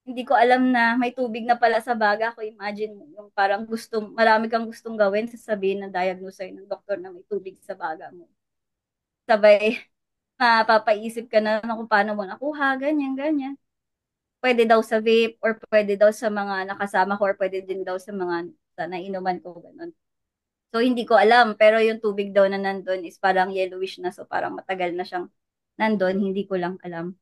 S2: hindi ko alam na may tubig na pala sa baga ko. Imagine mo, yung parang marami kang gustong gawin, sasabihin na diagnose sa'yo ng doktor na may tubig sa baga mo. Sabay, mapapaisip ka na kung paano mo nakuha, ganyan, ganyan. Pwede daw sa vape, or pwede daw sa mga nakasama ko, or pwede din daw sa mga sa nainuman ko, ganun. So, hindi ko alam. Pero yung tubig daw na nandun is parang yellowish na. So, parang matagal na siyang nandun. Hindi ko lang alam.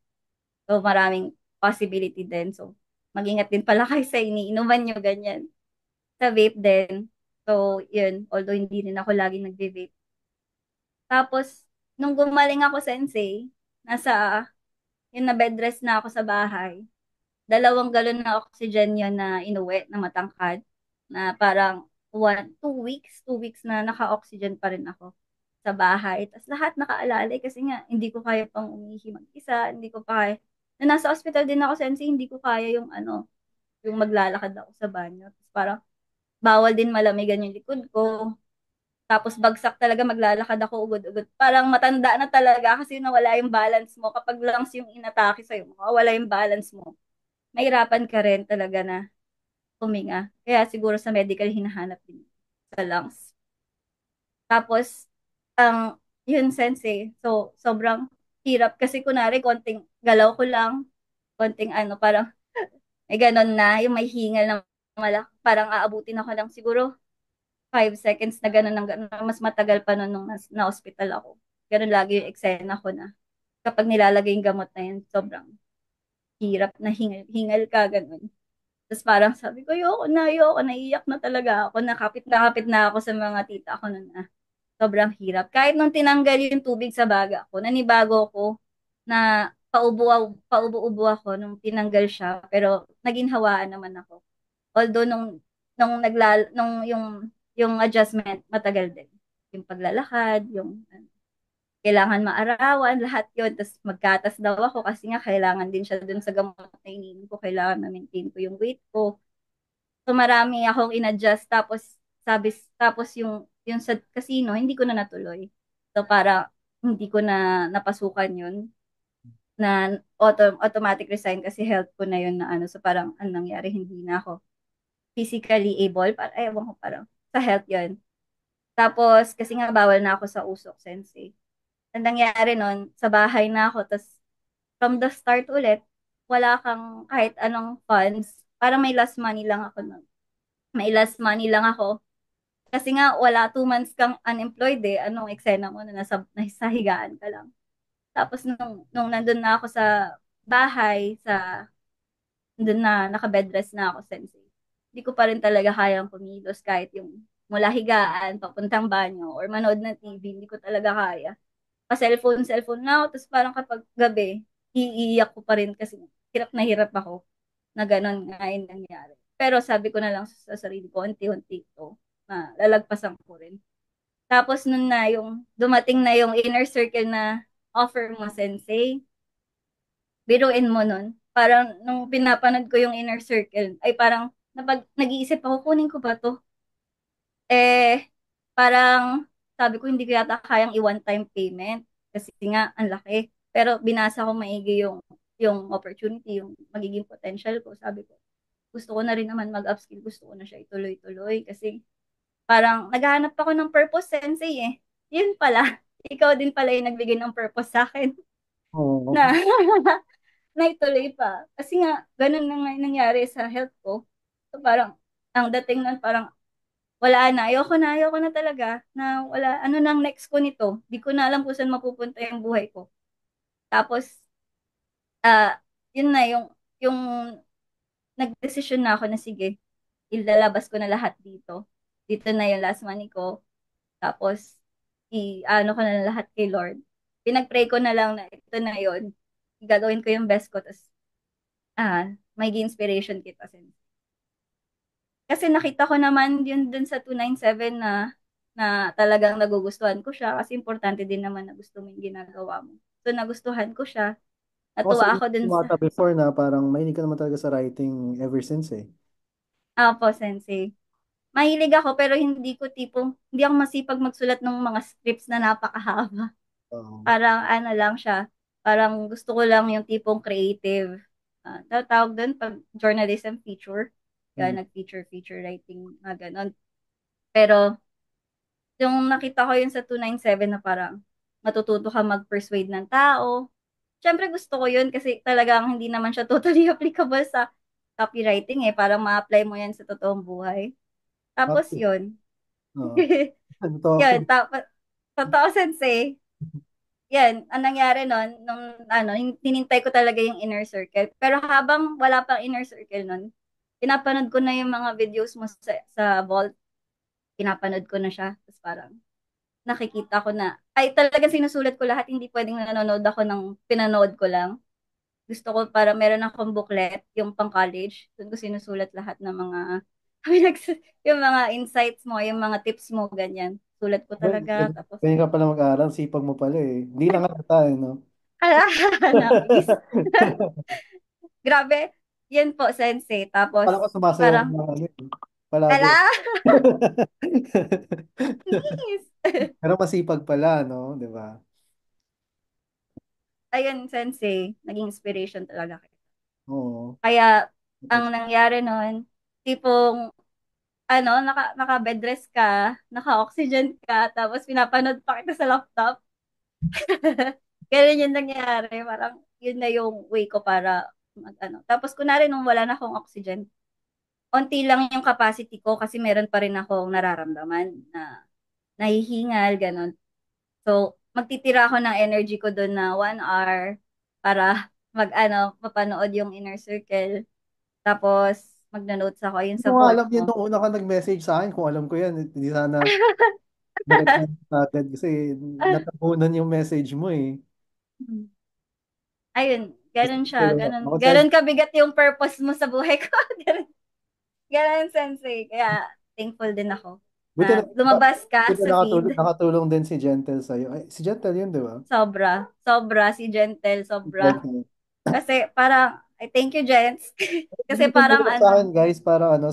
S2: So, maraming possibility din. So, mag-ingat din pala kayo sa iniinuman nyo, ganyan. Sa vape din. So, yun. Although hindi rin ako laging nagbe-vape. Tapos, nung gumaling ako, sensei, yun na bed rest na ako sa bahay. 2 galon na oxygen yun na inuwi na matangkad. Na parang 2 weeks na naka-oxygen pa rin ako sa bahay. Tapos lahat nakaalalay kasi nga hindi ko kaya pang umihi mag-isa, hindi ko pa kaya. Na nasa ospital din ako, sensei, hindi ko kaya yung maglalakad ako sa banyo. Tapos parang bawal din malamigan yung likod ko. Tapos bagsak talaga, maglalakad ako ugod-ugod. Parang matanda na talaga kasi nawala yung balance mo. Kapag lungs yung inatake sa'yo, mawala yung balance mo. Mahirapan ka rin talaga na huminga. Kaya siguro sa medical hinahanap din sa lungs. Tapos, yun sensei. So, sobrang hirap kasi kunwari, konting galaw ko lang, konting parang may ganon na, yung may hingal na parang aabutin ako lang siguro 5 seconds na ganon ng ganon. Mas matagal pa nun nung na-hospital ako. Ganon lagi yung eksena ko na kapag nilalagay yung gamot na yun, sobrang hirap na hingal ka, ganon. Tapos parang sabi ko, ayoko, naiiyak na talaga ako. Nakapit na ako sa mga tita ko noon na sobrang hirap. Kahit nung tinanggal yung tubig sa baga ko, nanibago ko na paubo-ubo ako nung tinanggal siya. Pero naging hawaan naman ako. Although yung adjustment matagal din. Yung paglalakad, kailangan maarawan, lahat yun. Tapos magkatas daw ako kasi nga kailangan din siya dun sa gamot na ininom ko. Kailangan na-maintain ko yung weight ko. So marami akong in-adjust, tapos yung sa casino hindi ko na natuloy. So para hindi ko na napasukan yun, na automatic resign kasi health ko na yun na so parang anong nangyari, hindi na ako physically able, para ewan ko, parang sa health yun. Tapos kasi nga bawal na ako sa usok, sensei. Ang nangyari nun, sa bahay na ako, tas from the start ulit, wala kang kahit anong funds, parang may last money lang ako nun. May last money lang ako. Kasi nga, wala 2 months kang unemployed eh. Anong eksena mo na nasa higaan ka lang. Tapos nung nandun na ako sa bahay, nandun na, naka-bedrest na ako, sensei. Hindi ko pa rin talaga kayang kumilos kahit yung mula higaan, papuntang banyo, or manood ng TV, hindi ko talaga kaya. Pa-cellphone na ako, tapos parang kapag gabi, iiyak ko pa rin kasi hirap ako na ganun nga yung nangyari. Pero sabi ko na lang sa sarili ko, unti-unti to, na lalagpasan ko rin. Tapos nun na dumating na yung inner circle na offer mo, sensei, biruin mo nun. Parang nung pinapanood ko yung inner circle, ay parang nag-iisip ako, kunin ko ba to? Eh, parang sabi ko, hindi ko yata kayang i-one-time payment kasi nga, ang laki. Pero binasa ko maigi yung opportunity, yung magiging potential ko, sabi ko, gusto ko na rin naman mag-upskill, gusto ko na siya ituloy-tuloy kasi parang naghahanap ako ng purpose, sensei eh. Yun pala, ikaw din pala yung nagbigay ng purpose sa akin
S1: Oo.
S2: na na ituloy pa. Kasi nga, ganun na nga yung nangyari sa health ko. So parang, ang dating nun parang, wala na, ayoko na talaga, na wala, ano nang next ko nito? Di ko na alam kung saan mapupunta yung buhay ko. Tapos, yun na, yung nagdesisyon na ako na sige, ilalabas ko na lahat dito. Dito na yung last money ko. Tapos, ano ko na lahat kay Lord. Pinag-pray ko na lang na ito na yun. Gagawin ko yung best ko. Tapos, may inspiration kita. Kasi nakita ko naman yun dun sa 297 na talagang nagugustuhan ko siya kasi importante din naman na gusto mo yung ginagawa mo. So nagustuhan ko siya.
S1: Kasi
S2: Natuwa ako dun sa
S1: tumata before na parang mahilig ka naman talaga sa writing ever since eh.
S2: Apo Sensei. Mahilig ako pero hindi ko tipong hindi ako masipag magsulat ng mga scripts na napakahaba.
S1: Oo.
S2: Parang ano lang siya. Parang gusto ko lang yung tipong creative. Tawag doon pag journalism feature. Kaya
S1: Mm.
S2: nag-feature writing na ganon. Pero yung nakita ko yun sa 297 na parang matututo ka mag-persuade ng tao. Siyempre gusto ko yun kasi talagang hindi naman siya totally applicable sa copywriting eh. Parang ma-apply mo yan sa totoong buhay. Tapos
S1: Okay.
S2: yun.
S1: Oo.
S2: Yun,
S1: Ito,
S2: tapos totoo sensei. Yan, ang nangyari nun, nung ano, hinintay ko talaga yung inner circle. Pero habang wala pang inner circle nun, pinapanood ko na yung mga videos mo sa Vault. Pinapanood ko na siya. Tapos parang, nakikita ko na, ay talaga sinusulat ko lahat, hindi pwedeng nanonood ako ng pinanood ko lang. Gusto ko para meron akong booklet, yung pang college, doon ko sinusulat lahat ng mga, yung mga insights mo, yung mga tips mo, ganyan. Sulat ko talaga, tapos,
S1: ganyan ka pala mag-aaral, sipag mo pala eh. Hindi lang ata eh, no?
S2: nakakis. Grabe, yan po, sensei.
S1: Kala ko
S2: Tapos,
S1: sumasayaw ka
S2: parang,
S1: ng ano eh. Palagi.
S2: ala, nis.
S1: Pero masipag pala, no? Di ba?
S2: Ayun, sensei, naging inspiration talaga kayo.
S1: Oo.
S2: Kaya, ang nangyari nun, tipong naka-bed rest ka, naka-oxygen ka, tapos pinapanood pa kita sa laptop. Ganun yung nangyari. Parang yun na yung way ko para Tapos kunwari nung wala na akong oxygen, onti lang yung capacity ko kasi meron pa rin akong nararamdaman na nahihingal, ganun. So, magtitira ako ng energy ko doon na 1 hour para mapanood yung inner circle. Tapos, magna-notes ako yun
S1: Hindi ko
S2: sa
S1: nga
S2: vault
S1: alam yun
S2: mo.
S1: nung una ka nag-message sa akin. Kung alam ko yan, hindi sana nag-reply ka agad kasi natabunan yung message mo eh.
S2: Ayun, ganun siya. Ganun,
S1: Ako,
S2: ganun kabigat yung purpose mo sa buhay ko. Ganun, ganun, sensei. Kaya, thankful din ako
S1: buti na,
S2: na lumabas ka
S1: buti
S2: sa feed.
S1: nakatulong din si Gentle sa'yo. Ay, si Gentle yun, di ba?
S2: Sobra. Sobra si Gentle. Sobra.
S1: Gentle.
S2: Kasi parang, I thank you, Gents. Kasi
S1: Buti
S2: parang
S1: mo sa akin, guys, para ano,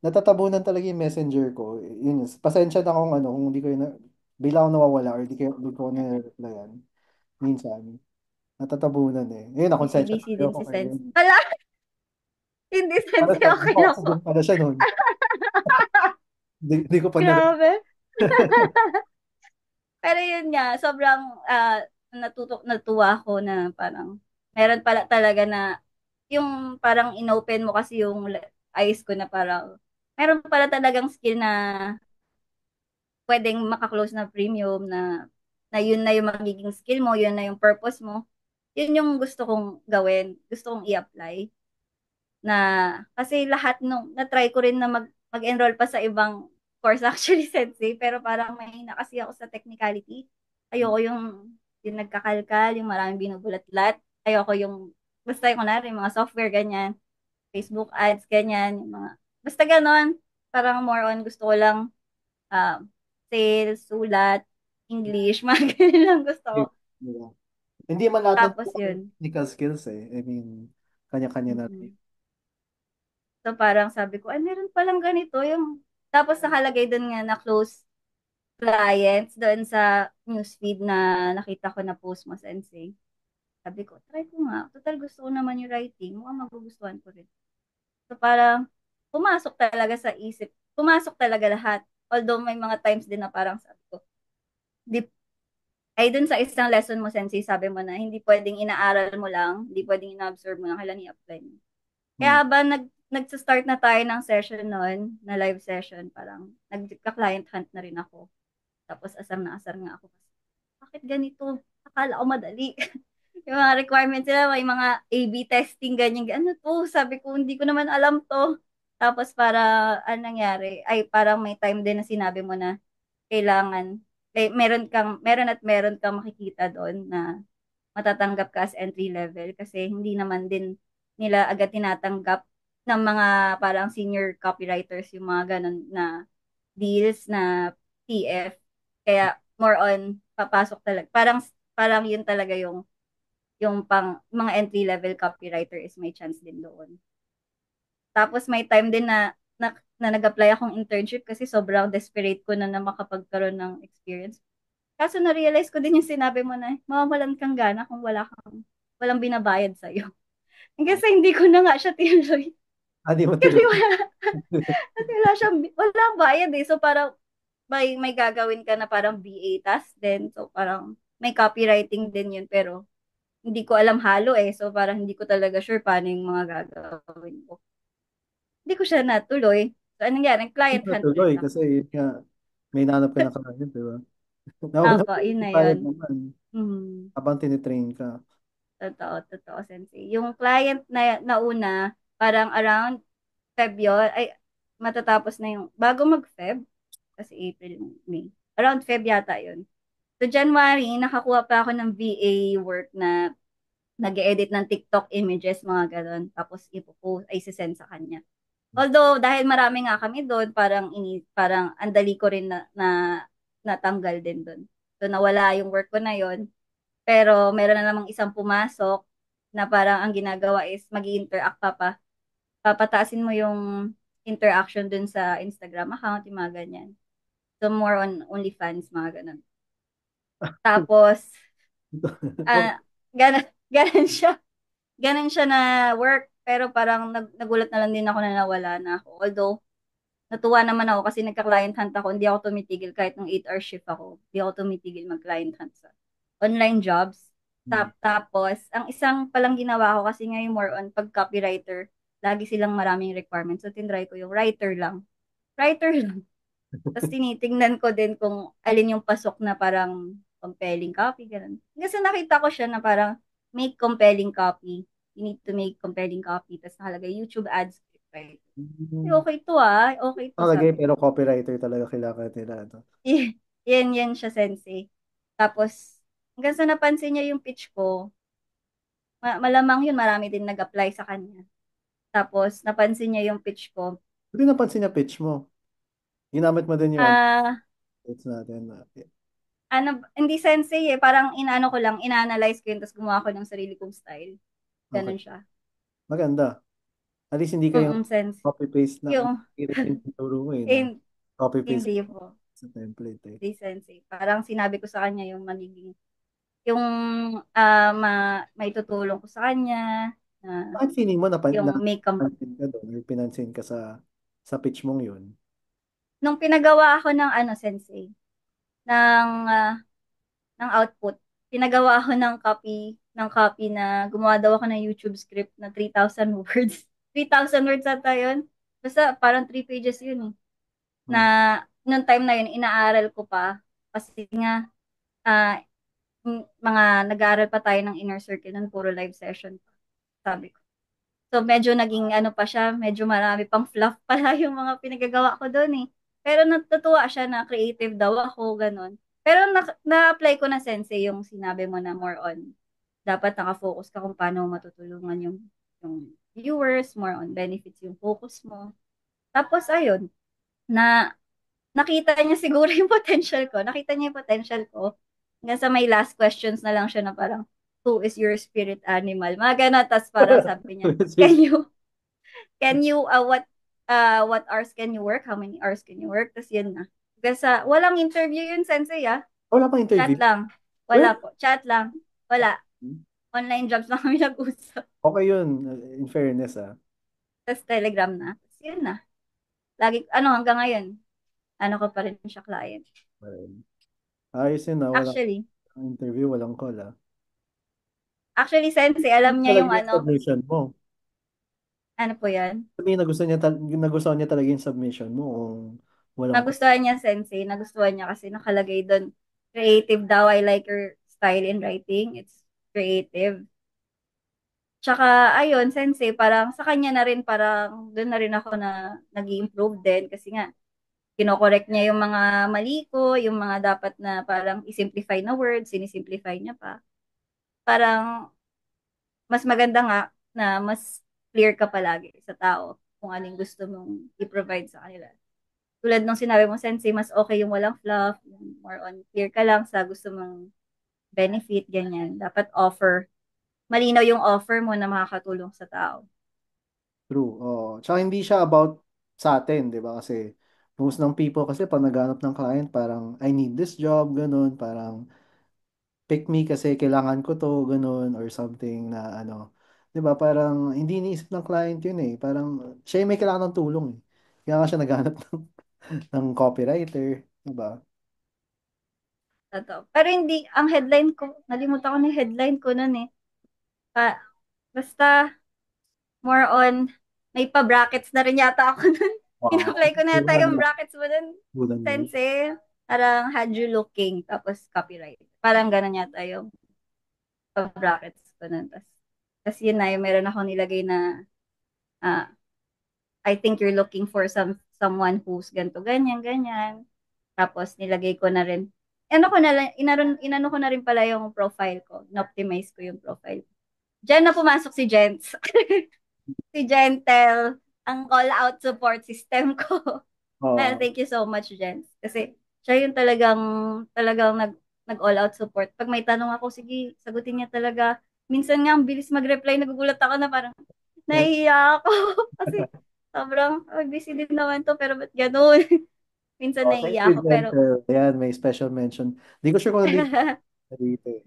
S1: natatabunan talaga yung messenger ko. Yun, pasensya na kung ano, kung hindi ko yun, bigla ako nawawala or di ko na-replyan. Minsan, natatabunan eh. Ngayon, nakonsensya
S2: busy-busy
S1: tayo
S2: din
S1: ko
S2: si
S1: kayo.
S2: Sensei. Hala, hindi,
S1: Para
S2: Sensei.
S1: sa
S2: Okay lang po.
S1: oxygen pala siya noon. Di ko pa na
S2: Grabe. Pero yun nga, sobrang natuwa ako na parang meron pala talaga na yung parang inopen mo kasi yung eyes ko na parang meron pala talagang skill na pwedeng makaklose na premium na yun na yung magiging skill mo, yun na yung purpose mo. Yun yung gusto kong gawin, gusto kong i-apply na kasi lahat nung na-try ko rin na mag-enroll pa sa ibang course actually sensei pero parang mahina kasi ako sa technicality. Ayoko yung nagkakalkal, yung maraming binubulat-lat. Ayoko yung basta yung kunwari, yung mga software ganyan, Facebook ads ganyan, yung mga basta ganon. Parang more on gusto ko lang um, sales, sulat, English, mga ganyan lang gusto ko.
S1: Diba? Hindi man lahat ng
S2: Tapos yun.
S1: technical skills eh. I mean, kanya-kanya na rin.
S2: Mm-mm. So parang sabi ko, ay meron palang ganito yung tapos nakalagay doon nga na close clients doon sa newsfeed na nakita ko na post mo, Sensei. Sabi ko, try ko nga. Total gusto ko naman yung writing. Mukhang magugustuhan ko rin. So parang pumasok talaga lahat. Although may mga times din na parang sabi ko, di, ay dun sa isang lesson mo, Sensei, sabi mo na hindi pwedeng inaaral mo lang, hindi pwedeng ina-absorb mo lang, kailangan i-apply mo. Kaya
S1: Hmm.
S2: habang nagsa-start na tayo ng session noon, na live session, parang nagka-client hunt na rin ako. Tapos asar na asar nga ako. Bakit ganito? Akala ko madali. Yung mga requirements nila, may mga A/B testing, ganyan. Ano to? Sabi ko, hindi ko naman alam to. Tapos para, anong nangyari? Ay, parang may time din na sinabi mo na kailangan, meron kang makikita doon na matatanggap ka as entry level kasi hindi naman din nila agad tinatanggap ng mga parang senior copywriters yung mga ganun na deals na TF. Kaya more on papasok talaga. Parang yun talaga yung pang mga entry level copywriter is may chance din doon. Tapos may time din na nag-apply akong internship kasi sobrang desperate ko na makapagkaroon ng experience. Kaso na-realize ko din yung sinabi mo na mawawalan kang gana kung walang binabayad sa'yo. Kasi hindi ko na nga siya tinuloy.
S1: Ah, di mo
S2: Kasi
S1: tuloy.
S2: kasi walang bayad eh. So parang may gagawin ka na parang VA task din. So parang may copywriting din yun pero hindi ko alam halo eh. So parang hindi ko talaga sure paano yung mga gagawin ko. Hindi ko siya natuloy. So anong nangyari?
S1: Di
S2: Client
S1: mo
S2: hunt
S1: tuloy
S2: ulit ako.
S1: kasi yun nga, may nanap ka na kagad, di ba? Nauna
S2: Apo,
S1: mo
S2: yun
S1: yung
S2: na
S1: bayad
S2: yun.
S1: naman
S2: Hmm.
S1: habang tinitrain ka.
S2: Totoo, sensei. Yung client na una, parang around Feb yun, ay, matatapos na yung, bago mag-Feb, kasi April, May. Around Feb yata yun. So, January, nakakuha pa ako ng VA work na nag-edit ng TikTok images, mga ganun. Tapos, ipopost, ay sisend sa kanya. Although, dahil marami nga kami doon, parang andali ko rin na natanggal din doon. So, nawala yung work ko na yon. Pero meron na namang isang pumasok na parang ang ginagawa is mag-interact papataasin mo yung interaction dun sa Instagram account, yung mga ganyan. So more on OnlyFans, mga ganun. Tapos,
S1: Okay.
S2: ganun, ganun siya. Ganun siya na work. Pero parang nagulat na lang din ako na nawala na ako. Although, natuwa naman ako kasi nagka-client hunt ako. Hindi ako tumitigil kahit nung 8-hour shift ako. Hindi ako tumitigil mag-client hunt sa online jobs. Tapos, ang isang palang ginawa ko kasi ngayon more on pag-copywriter, lagi silang maraming requirements. So, tinry ko yung writer lang. Writer lang. Tapos, tinitingnan ko din kung alin yung pasok na parang compelling copy, ganun. Kasi nakita ko siya na parang make compelling copy. You need to make compelling copy. Tapos, nakalagay YouTube ads script, right? Eh,
S1: Hmm.
S2: okay to ah. Okay to,
S1: Nakalagay
S2: sabi ko.
S1: pero copywriter talaga kailangan nila. Ano.
S2: Yan siya, sensei. Tapos, hanggang sa napansin niya yung pitch ko, malamang yun, marami din nag-apply sa kanya. Tapos, napansin niya yung pitch ko.
S1: Hindi napansin niya pitch mo. Ginamit mo din yung ano,
S2: Ah,
S1: it's natin.
S2: hindi sensei eh. Parang inaano ko lang, ina-analyze ko yun, tapos gumawa ko ng sarili kong style.
S1: Okay.
S2: Ganun siya.
S1: Maganda. At least hindi kayong
S2: Sense.
S1: copy-paste na
S2: Yung,
S1: rin yung turo mo eh, na
S2: hin-
S1: copy-paste
S2: hindi po.
S1: sa template eh.
S2: Hindi sensei. Parang sinabi ko sa kanya yung may tutulong ko sa kanya, na
S1: Bakit feeling mo
S2: yung make
S1: napansin ka doon or pinansin ka sa pitch mong yun?
S2: nung pinagawa ako ng ano, sensei, ng ng output. Pinagawa ako ng copy na gumawa daw ako ng YouTube script na 3,000 words. 3,000 words ata yun. Basta parang 3 pages yun eh. Na
S1: Hmm.
S2: nung time na yun, inaaral ko pa. Kasi nga, ah, mga nag-aaral pa tayo ng inner circle nun, puro live session pa. Sabi ko. So medyo naging ano pa siya, medyo marami pang fluff pala yung mga pinagagawa ko doon eh. Pero natutuwa siya na creative daw ako, ganun. Pero na-apply ko na sensei yung sinabi mo na more on. Dapat nakafocus ka kung paano matutulungan yung viewers, more on benefits yung focus mo. Tapos ayun, na nakita niya siguro yung potential ko. Nakita niya yung potential ko. Hanggang sa may last questions na lang siya na parang, who is your spirit animal? Mga ganun. Tapos parang sabi niya,
S1: It's
S2: can
S1: just-
S2: you can you what hours can you work? How many hours can you work? Tapos yun na. Kasi walang interview yun, sensei ah.
S1: Wala pang
S2: Chat
S1: interview.
S2: lang.
S1: Well,
S2: Wala po. Chat lang. Wala. online jobs lang kami nag-usap.
S1: Okay yun, in fairness ah.
S2: Tapos Telegram na. Tapos yun na. Lagi, ano, hanggang ngayon, ano ko pa rin siya client.
S1: Ayun. Ayos yun ah, walang
S2: Actually,
S1: interview, walang call ah.
S2: actually, Sensei, alam niya
S1: Talaga
S2: yung
S1: yung
S2: ano,
S1: submission mo.
S2: ano po yan?
S1: Sabihin nagustuhan niya talaga yung submission mo kung walang call.
S2: Nagustuhan niya, Sensei. Nagustuhan niya kasi nakalagay doon, creative daw. I like your style in writing. It's creative. Tsaka, ayun, Sensei, parang sa kanya na rin, parang doon na rin ako na nag improve din. Kasi nga, kinokorek niya yung mga mali ko, yung mga dapat na parang isimplify na words, sinisimplify niya pa. Parang, mas maganda nga na mas clear ka palagi sa tao kung anong gusto mong i-provide sa kanila. Tulad nung sinabi mo, Sensei, mas okay yung walang fluff, yung more on clear ka lang sa gusto mong benefit, ganyan. Dapat offer. Malinaw yung offer mo na makakatulong sa tao.
S1: True. Oo. Tsaka hindi siya about sa atin, di ba? Kasi most ng people kasi pag naghanap ng client, parang I need this job, ganun. Parang pick me kasi kailangan ko to, ganun, or something na ano. Di ba? Parang hindi iniisip ng client yun eh. Parang siya yung may kailangan ng tulong eh. Kaya nga siya naghanap ng copywriter, di ba?
S2: Totoo. Pero hindi, ang headline ko, nalimutan ko na yung headline ko nun eh. Pa, basta, more on, may pa-brackets na rin yata ako nun.
S1: Wow.
S2: In-apply ko na yata yung brackets mo nun.
S1: Bulan mo yun.
S2: Sensei, parang had you looking, tapos copyright. Parang ganun yata yung pa-brackets ko nun. Tapos yun na, yung meron ako nilagay na, ah, I think you're looking for someone who's ganto ganyan, ganyan. Tapos nilagay ko na rin, ano ko na lang, inano ko na rin pala yung profile ko. Na-optimize ko yung profile. Diyan na pumasok si Jens. Si Gentle, ang call out support system ko. Well,
S1: Oo.
S2: thank you so much, Jens. Kasi siya yung talagang nag all out support. Pag may tanong ako, sige, sagutin niya talaga. Minsan nga, ang bilis mag-reply, nagugulat ako na parang, nahihiya ako. Kasi sobrang, busy din naman to, pero ba't ganun? Minsan
S1: Oh, thank
S2: nahihiya
S1: you,
S2: ako, pero,
S1: Jentel. Ayan, may special mention. Di ko sure kung nandito dito eh.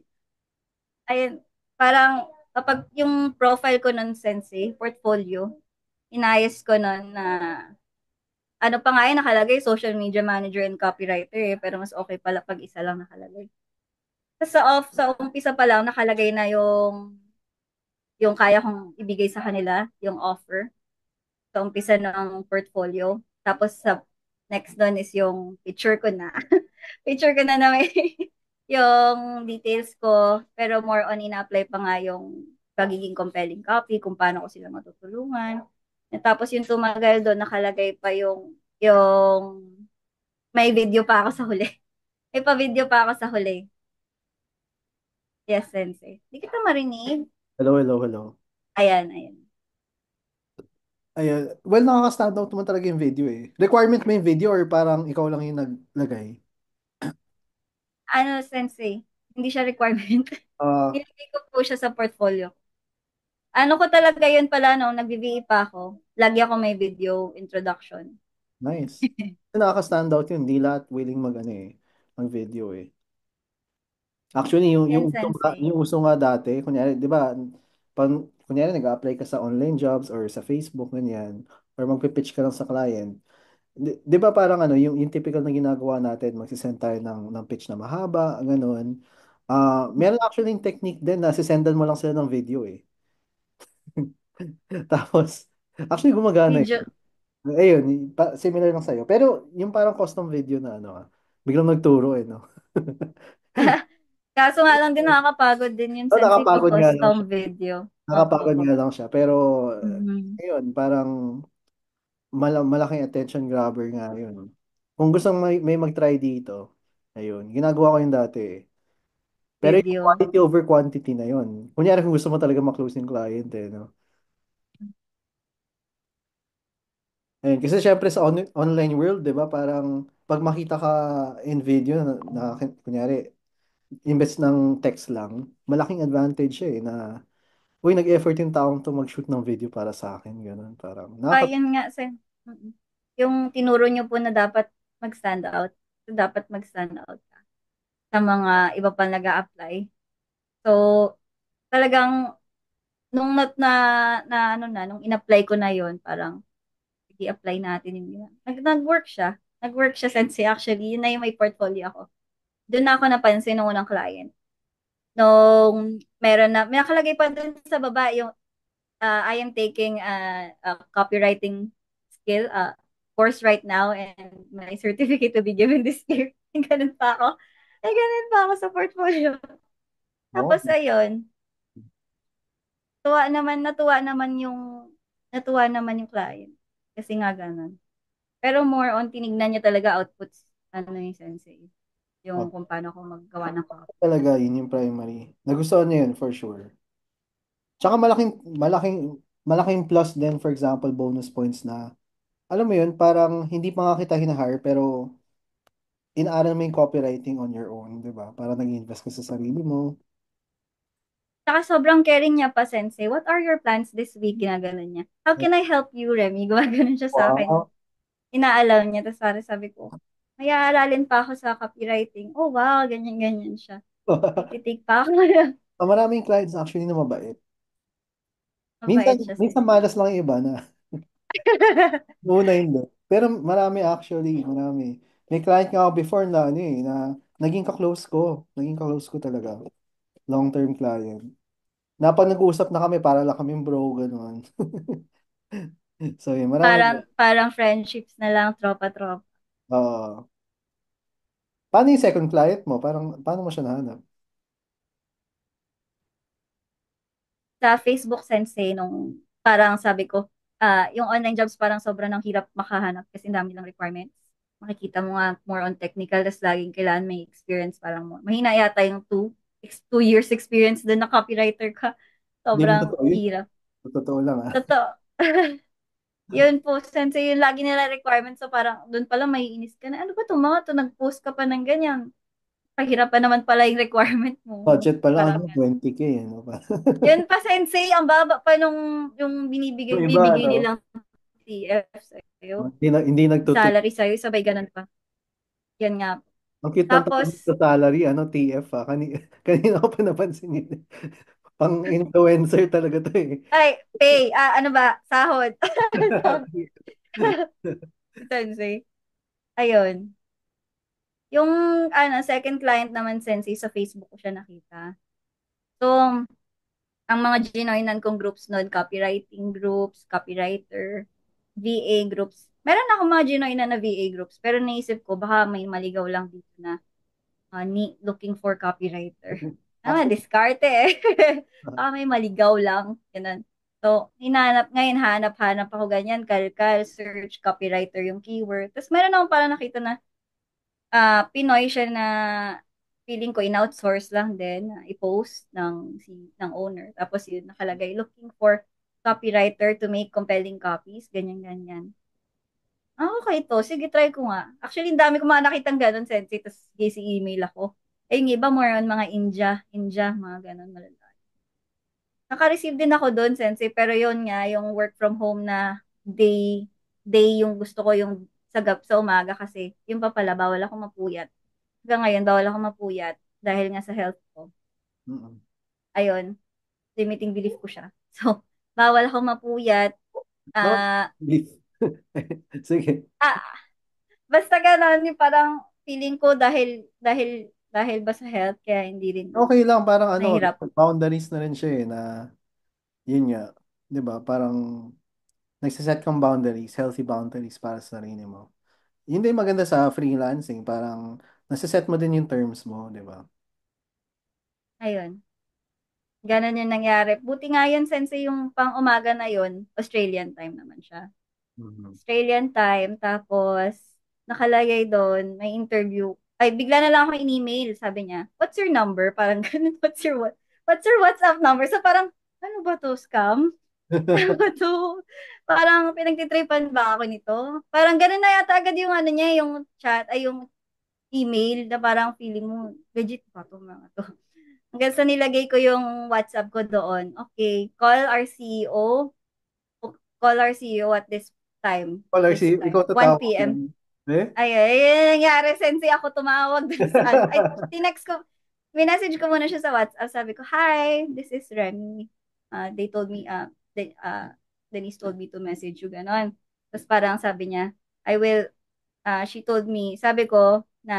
S2: ayun, parang, kapag yung profile ko nun, Sensei, portfolio, inayos ko nun na ano pa nga yun nakalagay, social media manager and copywriter eh, pero mas okay pala pag isa lang nakalagay. Tapos sa umpisa pa lang nakalagay na yung kaya kong ibigay sa kanila, yung offer. Sa umpisa ng portfolio. Tapos sa next doon is yung picture ko na. Picture ko na may yung details ko, pero more on ina-apply pa nga yung pagiging compelling copy, kung paano ko sila matutulungan. Tapos yung tumagal doon, nakalagay pa yung may video pa ako sa huli. May pa-video pa ako sa huli. Yes, Sensei. Di kita marinig.
S1: Hello, hello, hello.
S2: Ayan, ayan.
S1: Ayan. Well, nakaka-stand out naman talaga yung video eh. Requirement mo yung video or parang ikaw lang yung naglagay?
S2: Ano, Sensei? Hindi siya requirement.
S1: Ah,
S2: Nilagay ko po siya sa portfolio. Ano ko talaga yun pala, no? Nag-VVE pa ako. Lagi ako may video introduction.
S1: nice. Nakaka-stand out yun. Hindi lahat willing mag-ano eh, mag-video eh. Actually,
S2: Yan, Sensei.
S1: yung uso nga dati, kunyari, di ba, kunyari nag-apply ka sa online jobs or sa Facebook, ganyan, or magpipitch ka lang sa client, di ba parang ano, yung typical na ginagawa natin, magsisend tayo ng pitch na mahaba, ganun. Meron actually yung technique din na sisendan mo lang sila ng video eh. Tapos, actually gumagana yun.
S2: Video.
S1: Ayun, similar lang sa'yo. Pero yung parang custom video na ano, biglang nagturo eh, no?
S2: Kaso nga lang din nakakapagod din yun,
S1: Oh,
S2: Sensei, pag
S1: nakapagod nga lang
S2: custom
S1: siya.
S2: video.
S1: Nakapagod
S2: Oo.
S1: nga lang siya. Pero,
S2: Mhm.
S1: ayun, parang malaking attention grabber nga yun. Kung gusto may mag-try dito, ayun, ginagawa ko yung dati eh. Pero yung
S2: Video.
S1: quality over quantity na yun. Kunyari kung gusto mo talaga ma-close yung client eh, no? Ayun, kasi syempre sa online world, di ba, parang pag makita ka in video kunyari, imbes ng text lang, malaking advantage siya eh, na, uy, nag-effort yung taong to mag-shoot ng video para sa akin, ganun, parang,
S2: Yun nga, Mhm. Yung tinuro niyo po na dapat mag-stand out. Dapat mag-stand out ka sa mga iba pa nag apply. So, talagang nung nung in-apply ko na yon parang i-apply natin yun. Nag-work siya. Nag-work siya since actually, yun na yung may portfolio ako. Doon na ako napansin ng unang client. Nung meron na, may nakalagay pa dun sa baba yung I am taking a copywriting skill course right now and my certificate to be given this year. Ganun pa ako. Ganun pa ako sa portfolio.
S1: Oh,
S2: Tapos ayun, natuwa naman yung client. Kasi nga ganun. Pero more on tinignan niya talaga outputs ano yung sensei.
S1: oh.
S2: Yung kung paano ko maggawa ng copy.
S1: Talaga, yun yung primary. Nagustuhan niya yun, for sure. Tsaka malaking plus din, for example, bonus points na, alam mo yun, parang hindi pa nga kita hinahire, pero inaaral mo yung copywriting on your own, di ba? Para nag-invest ka sa sarili mo.
S2: Saka sobrang caring niya pa, Sensei. What are your plans this week? Ginaganon niya. How can I help you, Remy? Gumaganon siya sa akin.
S1: Wow.
S2: Inaalaw niya. Tapos parang sabi ko, may aaralin pa ako sa copywriting. Oh, wow. Ganyan-ganyan siya. May titake pa ako.
S1: Maraming clients actually na mabait. Minsan,
S2: Mabait siya,
S1: minsan
S2: Sensei.
S1: malas lang yung iba na. Una hindi. Pero marami actually, marami. May client nga ako before na, ano eh, na naging ka-close ko. Naging ka-close ko talaga. Long-term client. Na pag nag-uusap na kami, para lang kaming bro, gano'n. So, yun, marami.
S2: Parang friendships na lang, tropa-tropa.
S1: Uh, paano yung second client mo? Paano mo siya nahanap?
S2: Sa Facebook Sensei, nung parang sabi ko, yung online jobs parang sobrang nang hirap makahanap kasi ang dami lang requirements. Makikita mo nga more on technical, tapos laging kailangan may experience, parang more. Mahina yata yung 2 years experience doon na copywriter ka.
S1: Hindi mo
S2: Sobrang
S1: totoo yun.
S2: hirap.
S1: Totoo lang ah.
S2: Totoo. Yun po, Sensei, yung lagi nila requirements. So parang doon pala may inis ka na. Ano ba to mga to? Nag-post ka pa ng ganyan. Pahirapan naman pala yung requirement mo.
S1: Budget pa lang,
S2: Parang
S1: ano,
S2: yan.
S1: 20K, ano pa.
S2: Yun pa, Sensei, ang baba pa nung yung
S1: Yung iba,
S2: bibigay
S1: ano,
S2: nilang TF sa'yo.
S1: hindi nagtutip.
S2: Salary sa'yo, sabay ganun pa. Yan nga.
S1: Ang cute ng tanong
S2: Tapos,
S1: sa salary, ano, TF ah. Kanina ko pa napansin yun. Pang-influencer talaga to eh.
S2: ay, pay, ano ba, sahod. Sahod. Sensei. Ayun. Yung, second client naman, Sensei, sa Facebook ko siya nakita. So, ang mga ginoinan kong groups noon, copywriting groups, copywriter, VA groups. Meron ako mga ginoinan na VA groups, pero naisip ko, baka may maligaw lang dito na looking for copywriter.
S1: Actually,
S2: Diskarte eh. Baka may maligaw lang. Ganun. So, ngayon hanap-hanap ako ganyan, kalkal, search, copywriter yung keyword. Tapos meron akong parang nakita na Pinoy siya na feeling ko in-outsource lang din, i-post ng owner. Tapos yun, nakalagay, looking for copywriter to make compelling copies, ganyan-ganyan. Okay to. Sige, try ko nga. Actually, ang dami ko mga nakitang ganun, Sensi. Tapos, si email ako. Eh, yung iba, more on mga India, mga ganun, malalaki. Naka-receive din ako doon, Sensi. Pero yun nga, yung work from home na day yung gusto ko yung sa umaga kasi yung pa pala, bawal ako mapuyat. Hanggang ngayon, bawal ako mapuyat dahil nga sa health ko.
S1: mm-mm.
S2: Ayun, limiting belief ko siya. So, bawal ako mapuyat.
S1: No,
S2: Ah,
S1: beef. Sige.
S2: ah, Basta gano'n, yung parang feeling ko dahil ba sa health kaya hindi rin
S1: Okay lang, parang ano,
S2: nahirap.
S1: boundaries na rin siya eh, na yun nga, di ba? Parang nagsiset kang boundaries, healthy boundaries para sa sarili mo. Yun din maganda sa freelancing, parang nasiset mo din yung terms mo, di ba?
S2: Ayun, gano'n yung nangyari. Buti nga yun, Sensei, yung pang umaga na yun, Australian time naman siya.
S1: Mhm.
S2: Australian time, tapos nakalagay doon, may interview. Ay, bigla na lang ako in-email, sabi niya, what's your number? Parang ganun, what's your WhatsApp number? So parang, ano ba to, scam? Ano ba to? Parang pinagtitripan ba ako nito? Parang ganun na yata agad yung ano niya, yung chat, ay yung email na parang feeling mo, legit ba to mga to? Hanggang sa nilagay ko yung WhatsApp ko doon. Okay, call our CEO at
S1: Caller, si
S2: this
S1: ikaw
S2: time, 1
S1: tatawag
S2: p.m.
S1: lang. Eh?
S2: Ay, ay, ay, nangyari, Sensei, ako tumawag dun sa ano. Ay, tinext ko, minessage ko muna siya sa WhatsApp. Sabi ko, "Hi, this is Remy. They told me, Denise told me to message you, ganon." Tapos parang sabi niya, she told me, sabi ko na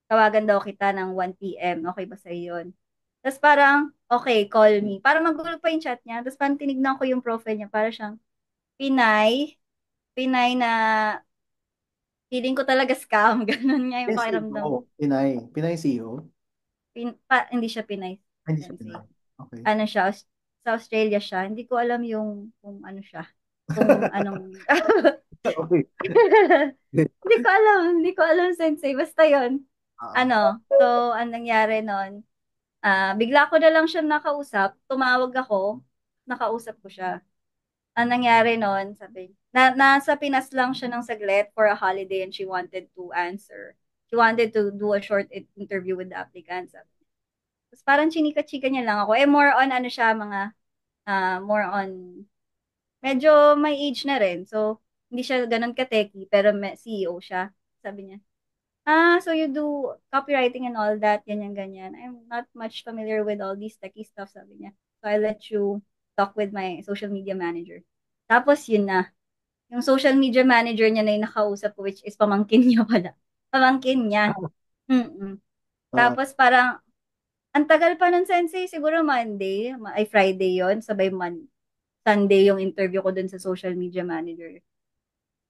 S2: tawagan daw kita ng 1 p.m. Okay ba sa'yo yun? Tapos parang, okay, call me. Parang magulo pa yung chat niya. Tapos parang tinignan ko yung profile niya. Para siyang Pinay. Pinay na feeling ko talaga scam. Ganon nga yung
S1: Yes,
S2: pakiramdam.
S1: CEO. Pinay CEO.
S2: Hindi siya Pinay
S1: Hindi siya
S2: sensei.
S1: Pinay. Okay.
S2: Ano siya, sa Australia siya. Hindi ko alam yung kung ano siya. Kung anong
S1: Okay.
S2: hindi ko alam sensei. Basta yon.
S1: Ah,
S2: Ano, so anong nangyari nun, bigla ko na lang siya nakausap, tumawag ako, nakausap ko siya. Ang nangyari nun, sabi, nasa Pinas lang siya ng saglit for a holiday and she wanted to answer. She wanted to do a short interview with the applicants. Tapos parang chinika-chika niya lang ako. More on ano siya, more on, medyo may age na rin. So, hindi siya ganun ka-techy, pero CEO siya. Sabi niya, so you do copywriting and all that, ganyan, ganyan. I'm not much familiar with all these techie stuff, sabi niya. So I'll let you talk with my social media manager. Tapos yun na, yung social media manager niya na yung nakausap ko, which is pamangkin niya pala. Pamangkin niya. Mm-mm.
S1: ah,
S2: Tapos parang, ang tagal pa nun, Sensei, siguro Monday, ay Friday yon sabay Sunday yung interview ko dun sa social media manager.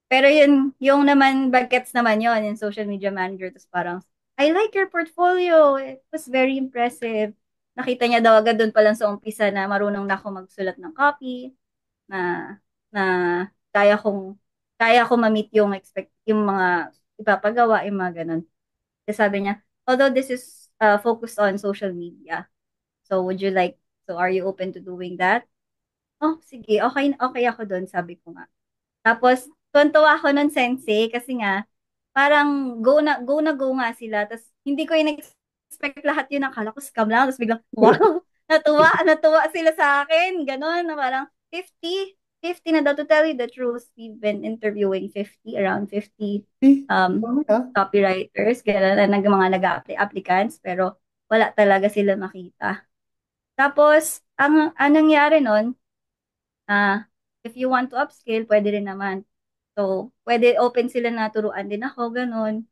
S2: Pero yun, yung naman, bagets naman yon yung social media manager. Tapos parang, I like your portfolio. It was very impressive. Nakita niya daw agad doon pa lang sa umpisa na marunong na ako magsulat ng copy, na, na kaya ko ma-meet yung mga ipapagawa, yung mga ganun. Kasi sabi niya, although this is focused on social media, so are you open to doing that? Oh, sige, okay, okay ako doon, sabi ko nga. Tapos, tuwan-tuwa ako nun, Sensei, kasi nga, parang go nga sila. Tapos, hindi ko in-expect lahat yun. Akala ko scam lang. Tapos biglang, wow, natuwa sila sa akin. Ganon, na parang 50 na daw. To tell you the truth, we've been interviewing around 50 um,
S1: dami ah.
S2: copywriters, gano'n, na mga applicants, pero wala talaga sila makita. Tapos, ang nangyari nun, if you want to upscale, pwede rin naman. So, pwede open sila na turuan din ako, ganun.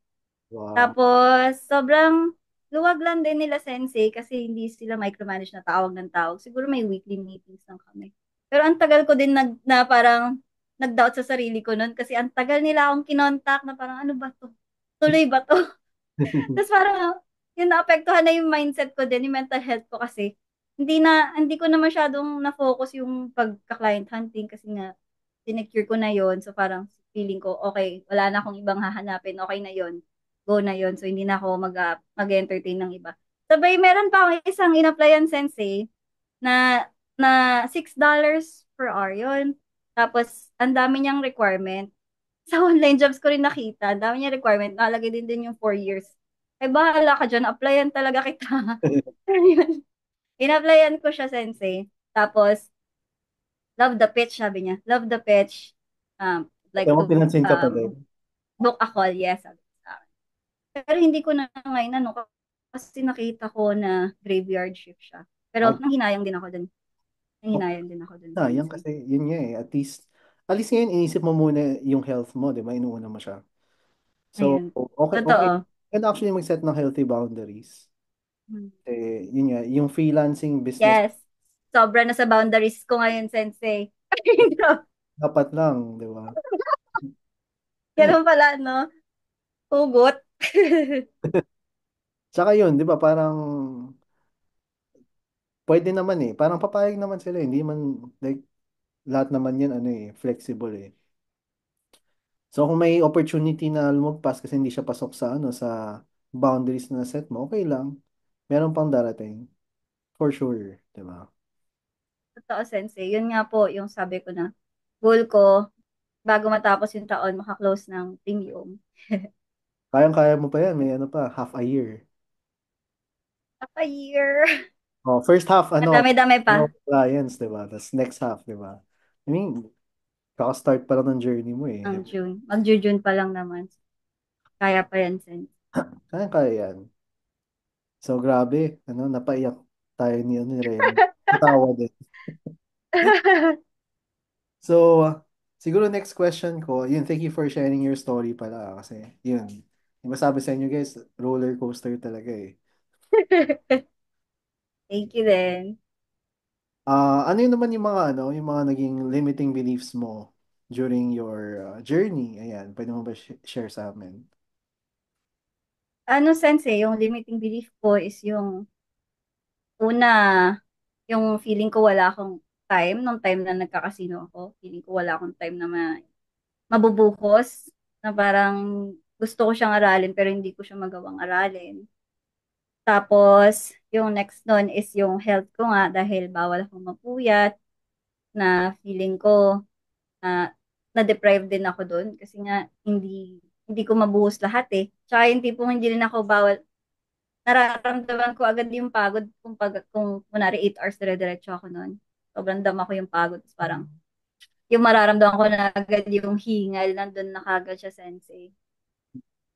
S1: Wow.
S2: Tapos, sobrang luwag lang din nila sensei kasi hindi sila micromanage na tawag ng tawag. Siguro may weekly meetings lang kami. Pero ang tagal ko din na parang nag-doubt sa sarili ko nun kasi ang tagal nila akong kinontak na parang ano ba to? Tuloy ba to? Tapos parang, yun naapektuhan na yung mindset ko din, yung mental health ko kasi, hindi ko na masyadong na-focus yung pagka-client hunting kasi nga, sinecure ko na yon. So parang feeling ko, okay, wala na akong ibang hahanapin, okay na yon. Go na yon. So hindi na ako mag-entertain ng iba. Sabay, meron pa akong isang in-applyan sensei na, $6 per hour yon. Tapos, ang dami niyang requirement. Sa online jobs ko rin nakita, ang dami niya requirement, nakalagay din yung 4 years. Ay, bahala ka dyan, applyan talaga kita. Ayun. In-applyan ko siya, sensei. Tapos, love the pitch, sabi niya. Love the pitch.
S1: Kaya
S2: Like
S1: mo
S2: to
S1: pinansin ka pa din.
S2: book a call, yes, sabi niya sa akin. Pero hindi ko na ngayon, ano, kasi nakita ko na graveyard shift siya.
S1: Ah,
S2: Pero nanghinayang din ako dun. Nanghinayang din ako dun,
S1: sayang
S2: sensei.
S1: kasi yun nga eh. At least ngayon inisip mo muna yung health mo, di ba? Inuuna mo siya. So,
S2: Ayun.
S1: okay, okay.
S2: Totoo.
S1: And actually mag-set ng healthy boundaries.
S2: Hmm.
S1: Yun nga, yung freelancing business,
S2: Yes. Sobra na sa boundaries ko ngayon, sensei.
S1: dapat lang, di ba?
S2: Ganun pala, no? Hugot.
S1: Tsaka yun, di ba, parang pwede naman eh. Parang papayag naman sila. Hindi man, like, lahat naman yan, ano eh, flexible eh. So, kung may opportunity na lumagpas kasi hindi siya pasok sa, ano, sa boundaries na set mo, okay lang. Meron pang darating. For sure, di ba?
S2: Totoo, sensei. Yun nga po yung sabi ko na goal ko bago matapos yung taon, makaklose ng premium.
S1: Kayang-kaya mo pa yan. May ano pa, half a year.
S2: Half a year.
S1: Oh, first half, ano,
S2: Madami-dami pa.
S1: no clients, di ba? Tapos next half, di ba? I mean, kaka-start pa lang ng journey mo eh, di
S2: Ang
S1: ba?
S2: June. Mag-June pa lang naman. Kaya pa yan, sensei.
S1: Kaya-kaya yan. So, grabe. Napaiyak tayo ni Remy. Natawa din. So, siguro next question ko, yun, thank you for sharing your story pala. Kasi, yun, yung masabi sa inyo guys, roller coaster talaga eh.
S2: Thank you din.
S1: Ano yun naman yung mga naging limiting beliefs mo during your journey? Ayan, pwede mo ba share sa amin?
S2: Ano sense yung limiting belief ko is yung una, yung feeling ko wala akong time nung time na nagkakasino ako. Feeling ko wala akong time na mabubuhos na parang gusto ko siyang aralin pero hindi ko siya magawang aralin. Tapos, yung next nun is yung health ko nga dahil bawal akong mapuyat na feeling ko na na-deprive din ako doon kasi nga hindi ko mabuhos lahat eh. Tsaka yung tipong hindi rin ako bawal, nararamdaman ko agad yung pagod kung kunwari 8 hours dire-diretso ako noon. Sobrang dama ko yung pagod. Tapos parang yung mararamdaman ko na agad yung hingal, nandun na kagad siya sensei.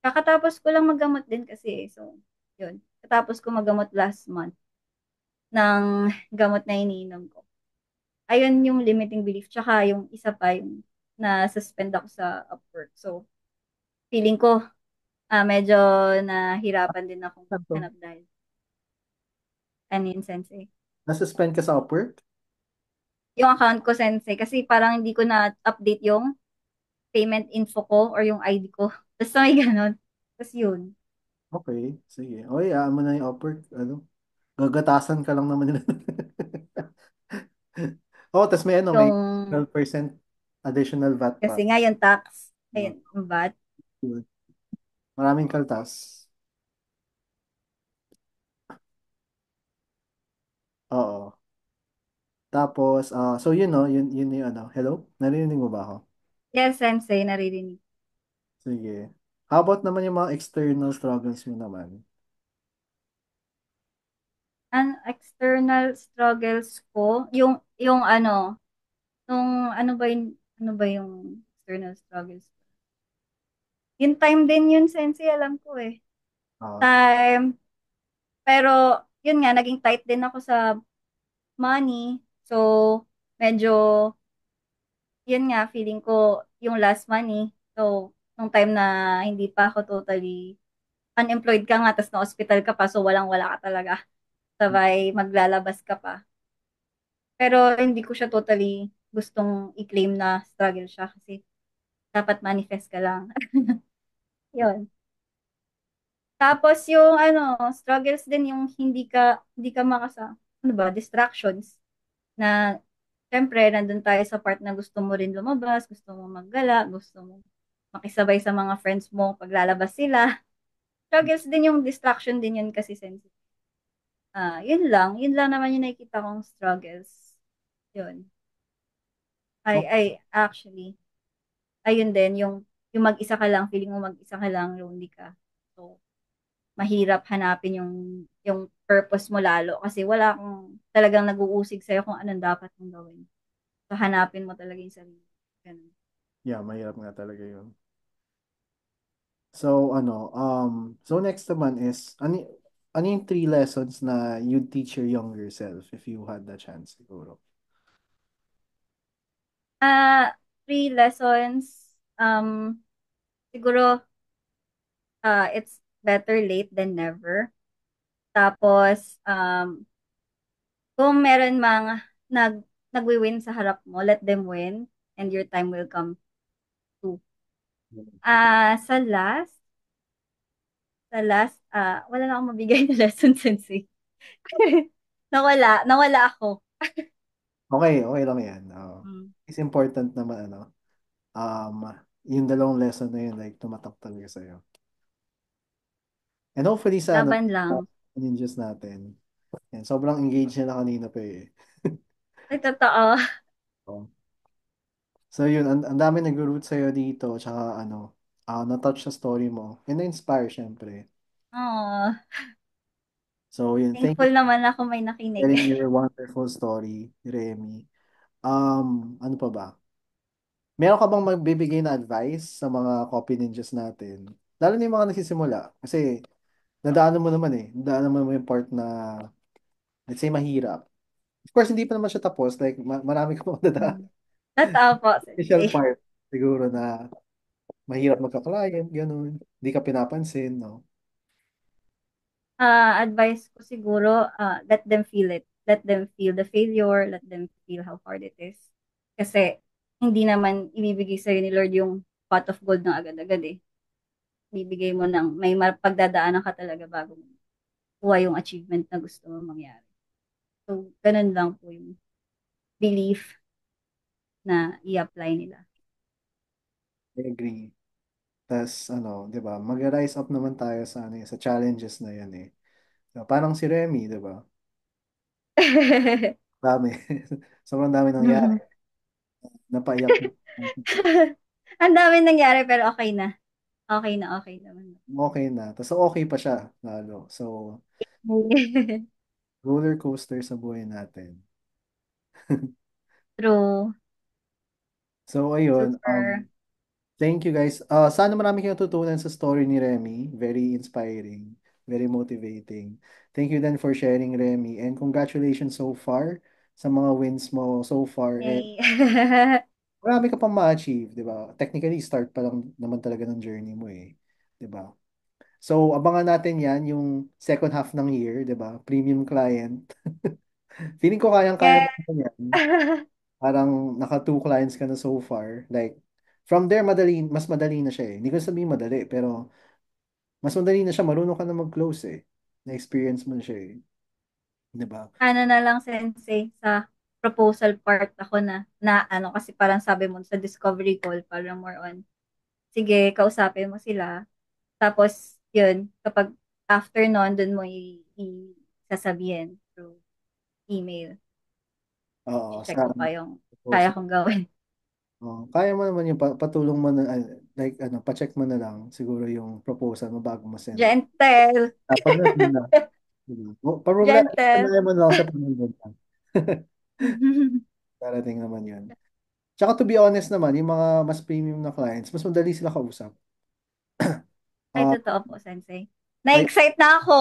S2: Kakatapos ko lang maggamot din kasi eh. So, yun. Katapos ko maggamot last month ng gamot na iniinom ko. Ayun yung limiting belief. Tsaka yung isa pa yung na-suspend ako sa Upwork. So, feeling ko medyo nahirapan din akong
S1: Ano?
S2: hanap dahil kanin sensei.
S1: Nasuspend ka sa Upwork?
S2: Yung account ko sensei kasi parang hindi ko na-update yung payment info ko or yung ID ko. Basta may ganun. Tapos yun.
S1: Okay, sige. Oy, mo na yung Upwork. Gagatasan ka lang naman nila. Oh, tas may
S2: Yung,
S1: 12% additional VAT pa.
S2: kasi nga yung tax,
S1: No?
S2: ayun, yung VAT.
S1: Maraming kaltas. Oo. Tapos, so yun no, yun yung Hello? Narinig mo ba ako?
S2: Yes, sensei, naririnig.
S1: Sige. How about naman yung mga external struggles mo naman?
S2: Ang external struggles ko, yung ano ba yung external struggles? Yung time din yun, sensei, alam ko eh.
S1: Ah,
S2: Time, pero yun nga, naging tight din ako sa money. So, medyo, yun nga, feeling ko yung last money. So, nung time na hindi pa ako totally unemployed ka nga, tapos na-hospital ka pa, so walang-wala ka talaga. Sabay, maglalabas ka pa. Pero hindi ko siya totally gustong i-claim na struggle siya kasi dapat manifest ka lang. Yun. Tapos yung struggles din yung hindi ka ano ba, distractions na syempre nandun tayo sa part na gusto mo rin lumabas, gusto mo maggala, gusto mo makisabay sa mga friends mo paglalabas sila. Struggles din yung distraction din yun kasi sensitive. Yun lang naman yung nakikita kong struggles. Yun.
S1: okay.
S2: Actually, ayun din, yung mag-isa ka lang, feeling mo mag-isa ka lang, lonely ka. So, mahirap hanapin yung purpose mo lalo kasi wala kang talagang nag-uusig sa'yo kung anong dapat mong gawin. So, hanapin mo talaga yung sarili. Ganun.
S1: Yeah, mahirap nga talaga yun. So next naman is, ano yung 3 lessons na you'd teach your younger self if you had the chance siguro?
S2: Ah, 3 lessons. Siguro, it's better late than never. Tapos, kung meron mga nagwi-win sa harap mo, let them win and your time will come too. Wala na akong mabigay na lesson sensei. Nawala ako.
S1: Okay, okay lang yan.
S2: Mm.
S1: It's important naman, um, yung 2 lesson na yun, like, tumatak talaga sa'yo. And hopefully
S2: Laban
S1: sa
S2: lang.
S1: ninjas natin, yan, sobrang engaged na kanina pa eh.
S2: Ay, totoo.
S1: Oh. So yun, ang dami nag-root sa'yo dito, tsaka na-touch sa story mo, and na-inspire syempre.
S2: Oh,
S1: So yun, thank you
S2: thankful
S1: for
S2: naman ako may nakinig.
S1: sharing your wonderful story, Remy. Ano pa ba? Meron ka bang magbibigay na advice sa mga copy ninjas natin? Lalo na yung mga nagsisimula. Kasi nadaanan mo naman eh. Nadaanan mo naman yung part na, let's say, mahirap. Of course, hindi pa naman siya tapos. Like, marami ka pa nadaan.
S2: Mm. Totoo po,
S1: Initial
S2: sensei.
S1: part, siguro na mahirap magka-client, ganun. Hindi ka pinapansin, no?
S2: Advice ko siguro, let them feel it. Let them feel the failure. Let them feel how hard it is. Kasi, hindi naman ibibigay sa'yo ni Lord yung pot of gold ng agad-agad eh. Bibigay mo ng may pagdadaanan ka talaga bago mo kuha yung achievement na gusto mo mangyari. So, ganun lang po yung belief na i-apply nila.
S1: I agree. Tas ano, 'di ba? Mag-rise up naman tayo sa ano, sa challenges na 'yan eh. So, parang si Remy, 'di ba? Dami. Sobrang dami nangyari. Napaiyak.
S2: Ang dami nangyari pero okay na. Okay na, okay naman.
S1: Okay na. Tas okay pa siya lalo. So, roller coaster sa buhay natin.
S2: True.
S1: So, ayun.
S2: Super.
S1: Thank you guys. Sana marami kayong natutunan sa story ni Remy. Very inspiring. Very motivating. Thank you then for sharing, Remy. And congratulations so far sa mga wins mo so far. And
S2: Yay.
S1: marami ka pang ma-achieve, di ba? Technically, start pa lang naman talaga ng journey mo eh. Di ba? So, abangan natin yan, yung second half ng year, di ba? Premium client. Feeling ko kayang-kaya
S2: Yeah.
S1: mo naman yan. Parang naka two clients ka na so far. Like, from there, mas madali na siya eh. Hindi ko sabihin madali, pero mas madali na siya. Marunong ka na mag-close eh. Na-experience mo na siya eh. Di ba?
S2: Ano na lang, sensei, sa proposal part ako na ano, kasi parang sabi mo sa discovery call, parang more on, sige, kausapin mo sila. Tapos, yun, kapag after nun, dun mo sasabihin through email.
S1: Oo,
S2: Check
S1: sa
S2: ko pa yung kaya
S1: proposal.
S2: kong gawin.
S1: Oh, kaya mo naman yung patulong mo na, like, ano, pa-check mo na lang siguro yung proposal mo bago mo send.
S2: Gentle.
S1: Pag nandun na, diba?
S2: Gentle.
S1: Problema mo na lang siya pag nandun na. Darating naman yun. Tsaka to be honest naman, yung mga mas premium na clients, mas madali sila kausap.
S2: Ay,
S1: Ah,
S2: totoo po, sensei.
S1: ay,
S2: Na-excite na ako.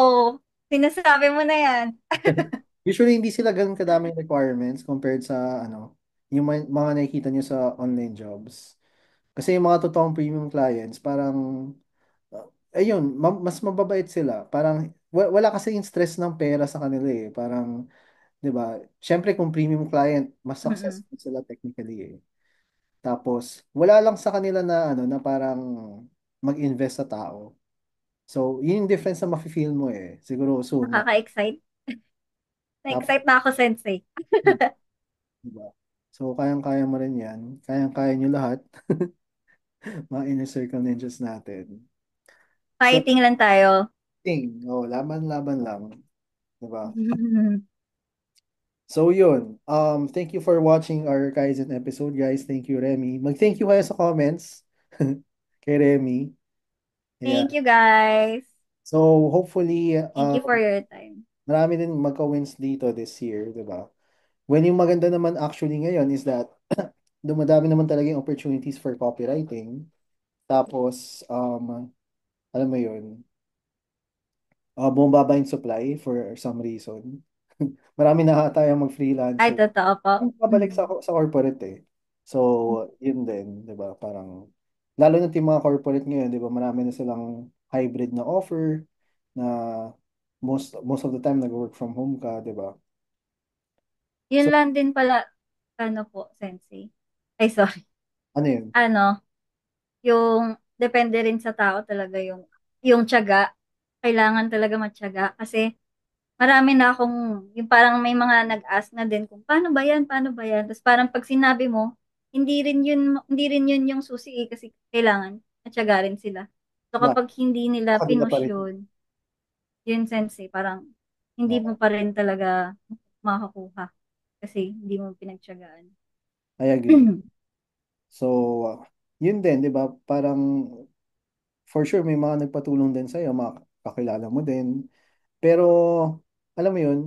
S2: Sinasabi mo na yan.
S1: usually hindi sila ganun kadaming requirements compared sa ano, yung mga nakikita nyo sa online jobs. Kasi yung mga totoong premium clients, parang ayun, mas mababait sila. Parang wala kasi yung stress ng pera sa kanila eh. Parang, 'di ba? Syempre kung premium client, mas
S2: Mm-mm.
S1: successful sila technically eh. Tapos wala lang sa kanila na ano na parang mag-invest sa tao. So, yun yung difference na mafe-feel mo eh. Siguro soon na,
S2: Nakaka-excite.
S1: tapos,
S2: Na-excite na ako, sensei.
S1: 'di ba? So, kayang-kaya mo rin 'yan. Kayang-kaya nyo lahat, mga inner circle ninjas natin. So,
S2: Fighting lang tayo.
S1: laban-laban lang, 'di ba? So yun, thank you for watching our Kaizen episode, guys. Thank you, Remy. Mag-thank you kayo sa comments kay Remy. Yeah.
S2: Thank you, guys.
S1: So hopefully,
S2: Thank you for your time.
S1: marami din magka-wins dito this year, di ba? When yung maganda naman actually ngayon is that dumadami naman talaga yung opportunities for copywriting. Tapos, alam mo yun, bumababa yung supply for some reason. Marami na tayong
S2: Ay,
S1: mag-freelancer.
S2: totoo po.
S1: Pabalik
S2: Mm.
S1: sa corporate eh. So, yun din, 'di ba? Parang lalo na yung mga corporate ngayon, 'di ba? Marami na silang hybrid na offer na most of the time nag-work from home ka, 'di ba?
S2: Yun
S1: So,
S2: lang din pala, ano po, sensei. Ay, sorry.
S1: ano yun?
S2: Ano, yung depende rin sa tao talaga yung tiyaga. Kailangan talaga matyaga kasi marami na akong yung parang may mga nag-ask na din kung paano ba yan, paano ba yan. Tapos parang pag sinabi mo, hindi rin yun yung susi eh, kasi kailangan matyaga rin sila. So
S1: Na,
S2: kapag hindi nila
S1: kabila pa
S2: pinush
S1: rin.
S2: yun sensei, parang hindi mo
S1: Oo,
S2: pa rin talaga makakuha kasi hindi mo pinagtyagaan.
S1: I agree. So, yun din, 'di ba? Parang for sure may mga nagpatulong din sa iyo, mga kakilala mo din. Pero alam mo yun,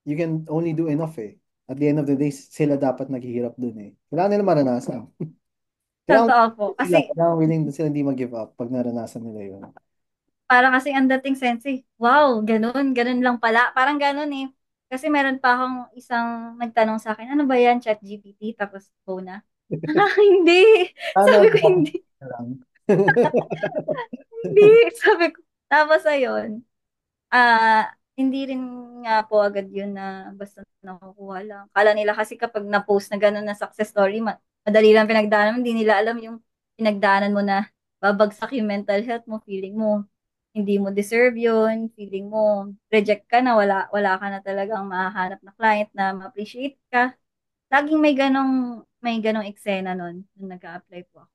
S1: you can only do enough eh. At the end of the day, sila dapat naghihirap dun eh. Kailangan nila maranasan. Kailangan
S2: Totoo po.
S1: sila,
S2: Kasi
S1: kailangan willing din sila hindi mag-give up pag naranasan nila yun.
S2: Para kasi ang dating sensei, wow, ganun, ganun lang pala. Parang ganun eh. Kasi meron pa akong isang nagtanong sa akin, ano ba yan, ChatGPT? Tapos ko na. Hindi.
S1: Sana
S2: Sabi ko,
S1: ba
S2: hindi.
S1: lang.
S2: Hindi. Sabi ko. Tapos ayun. Hindi rin nga po agad yun na basta nakukuha lang. Kala nila kasi kapag na-post na gano'n na success story, madali lang pinagdaanan mo, hindi nila alam yung pinagdaanan mo na babagsak yung mental health mo, feeling mo hindi mo deserve yun, feeling mo reject ka na, wala ka na talagang mahahanap na client na ma-appreciate ka. Laging may ganong eksena nun nung nag-a-apply po ako.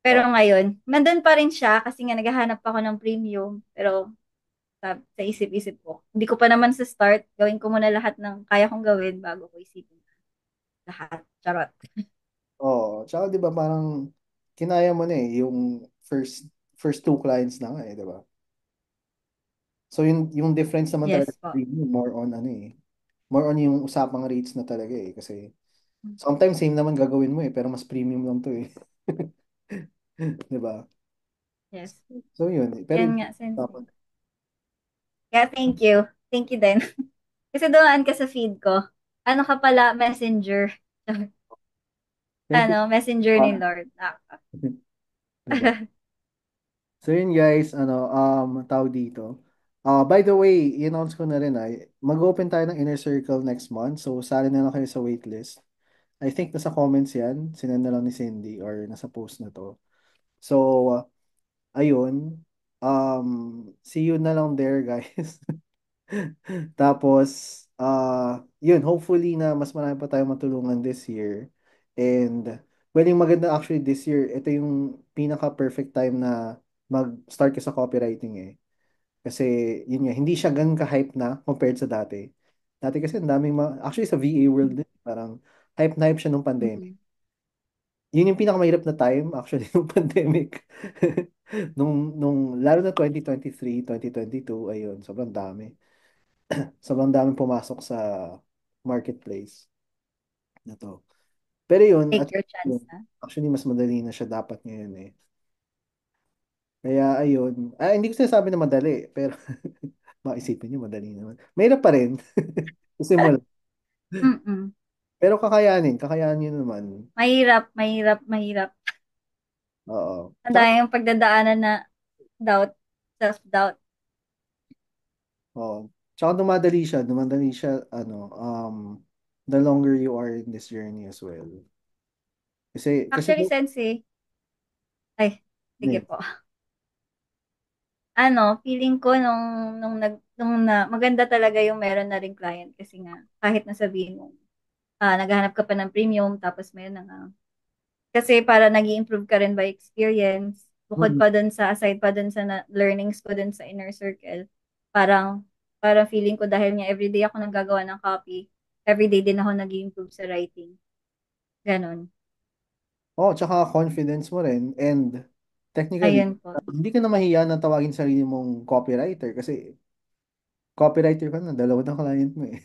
S2: Pero
S1: Oh,
S2: ngayon, nandun pa rin siya kasi nga naghahanap ako ng premium. Pero sa isip-isip ko. Hindi ko pa naman sa start, gawin ko muna lahat ng kaya kong gawin bago ko isipin lahat. Charot.
S1: oh, tsaka 'di ba parang kinaya mo na yung first two clients na nga di ba? So yung difference naman talaga
S2: Yes
S1: sa
S2: po.
S1: premium more on ano more on yung usapang rates na talaga kasi sometimes same naman gagawin mo pero mas premium lang to eh. 'Di ba?
S2: Yes.
S1: So yun, pero
S2: Yan nga, sensei. Kaya thank you. Thank you din. Kasi dumaan ka sa feed ko. Ano ka pala, messenger.
S1: thank you.
S2: Messenger ni Lord. Ah.
S1: 'Di ba? So yun guys, tawag dito. By the way, i-announce ko na rin mag-open tayo ng Inner Circle next month. So sali na lang kayo sa waitlist. I think nasa comments yan, sinend na lang ni Cindy or nasa post na to. So, ayun. See you na lang there guys. Tapos, yun, hopefully na mas marami pa tayong matulungan this year. And, well, yung maganda actually this year, ito yung pinaka-perfect time na mag-start ka sa copywriting eh. Kasi, yun nga, hindi siya ganun ka-hype na compared sa dati. Dati kasi ang daming, actually sa VA world din, parang hype na hype siya nung pandemic.
S2: Mm.
S1: Yun yung pinakamahirap na time actually nung pandemic. Lalo na 2023, 2022, ayun, sobrang dami. Sobrang daming pumasok sa marketplace na to. Pero yun,
S2: Take your
S1: yun,
S2: chance na.
S1: actually mas madali na siya dapat ngayon eh. Kaya ayun, hindi ko sinasabi na madali, pero maisipin nyo madali naman. Mahirap pa rin. Simula.
S2: Mm-mm.
S1: Pero kakayanin nyo naman.
S2: Mahirap, mahirap, mahirap.
S1: Oo.
S2: Ang
S1: Tsaka,
S2: dami yung pagdadaanan na doubt, self-doubt.
S1: oo. Tsaka dumadali siya, the longer you are in this journey as well. Kasi,
S2: Actually, sensei, ay, sige
S1: eh,
S2: po. Feeling ko nung maganda talaga yung meron na ring client kasi nga kahit nasabihin mo naghahanap ka pa ng premium tapos meron na nga. Kasi para nag-improve ka rin by experience, bukod
S1: mm,
S2: pa dun sa aside pa dun sa learnings ko dun sa inner circle, parang parang feeling ko dahil nga everyday ako naggagawa ng copy, everyday din ako nag-improve sa writing. Ganon.
S1: oh, tsaka confidence mo rin and technically,
S2: Ayun po.
S1: hindi ka na mahiya na tawagin sarili mong copywriter kasi copywriter ka na, dalawa na client mo eh.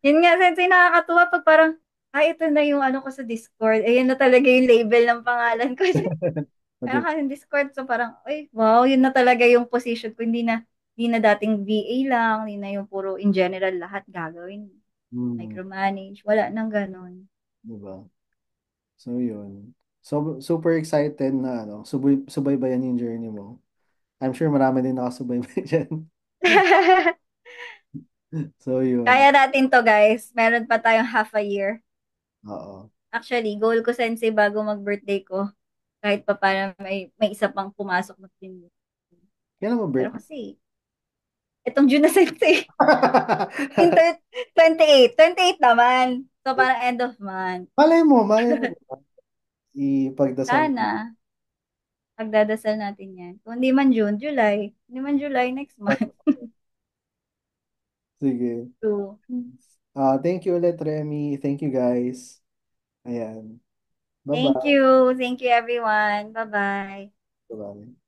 S2: Yun nga, sensei, nakakatuwa pag parang, ito na yung ano ko sa Discord. Ayun na talaga yung label ng pangalan ko. Meron
S1: Mati-
S2: ka yung Discord, so parang, ay, wow, yun na talaga yung position ko. Hindi na dating VA lang, hindi na yung puro in general lahat gagawin.
S1: Hmm,
S2: Micromanage, wala nang ganon.
S1: diba? So, yun. So, super excited na subaybayan yung journey mo. I'm sure marami din nakasubaybay dyan. So, yun.
S2: Kaya natin to, guys. Meron pa tayong half a year.
S1: Oo.
S2: Actually, goal ko, sensei, bago mag-birthday ko, kahit pa para may isa pang pumasok na premium.
S1: Kailan mo
S2: Pero
S1: birthday?
S2: kasi, itong June na, sensei. Inter 28 naman. So, parang end of month.
S1: Malay mo. Ipagdasal.
S2: Sana, pagdadasal natin yan. Kung hindi man June, July. Hindi man July, next month.
S1: Sige.
S2: True.
S1: Thank you ulit, Remy. Thank you, guys. Ayan.
S2: Thank
S1: Bye-bye.
S2: you. Thank you, everyone. Bye-bye.
S1: Bye-bye.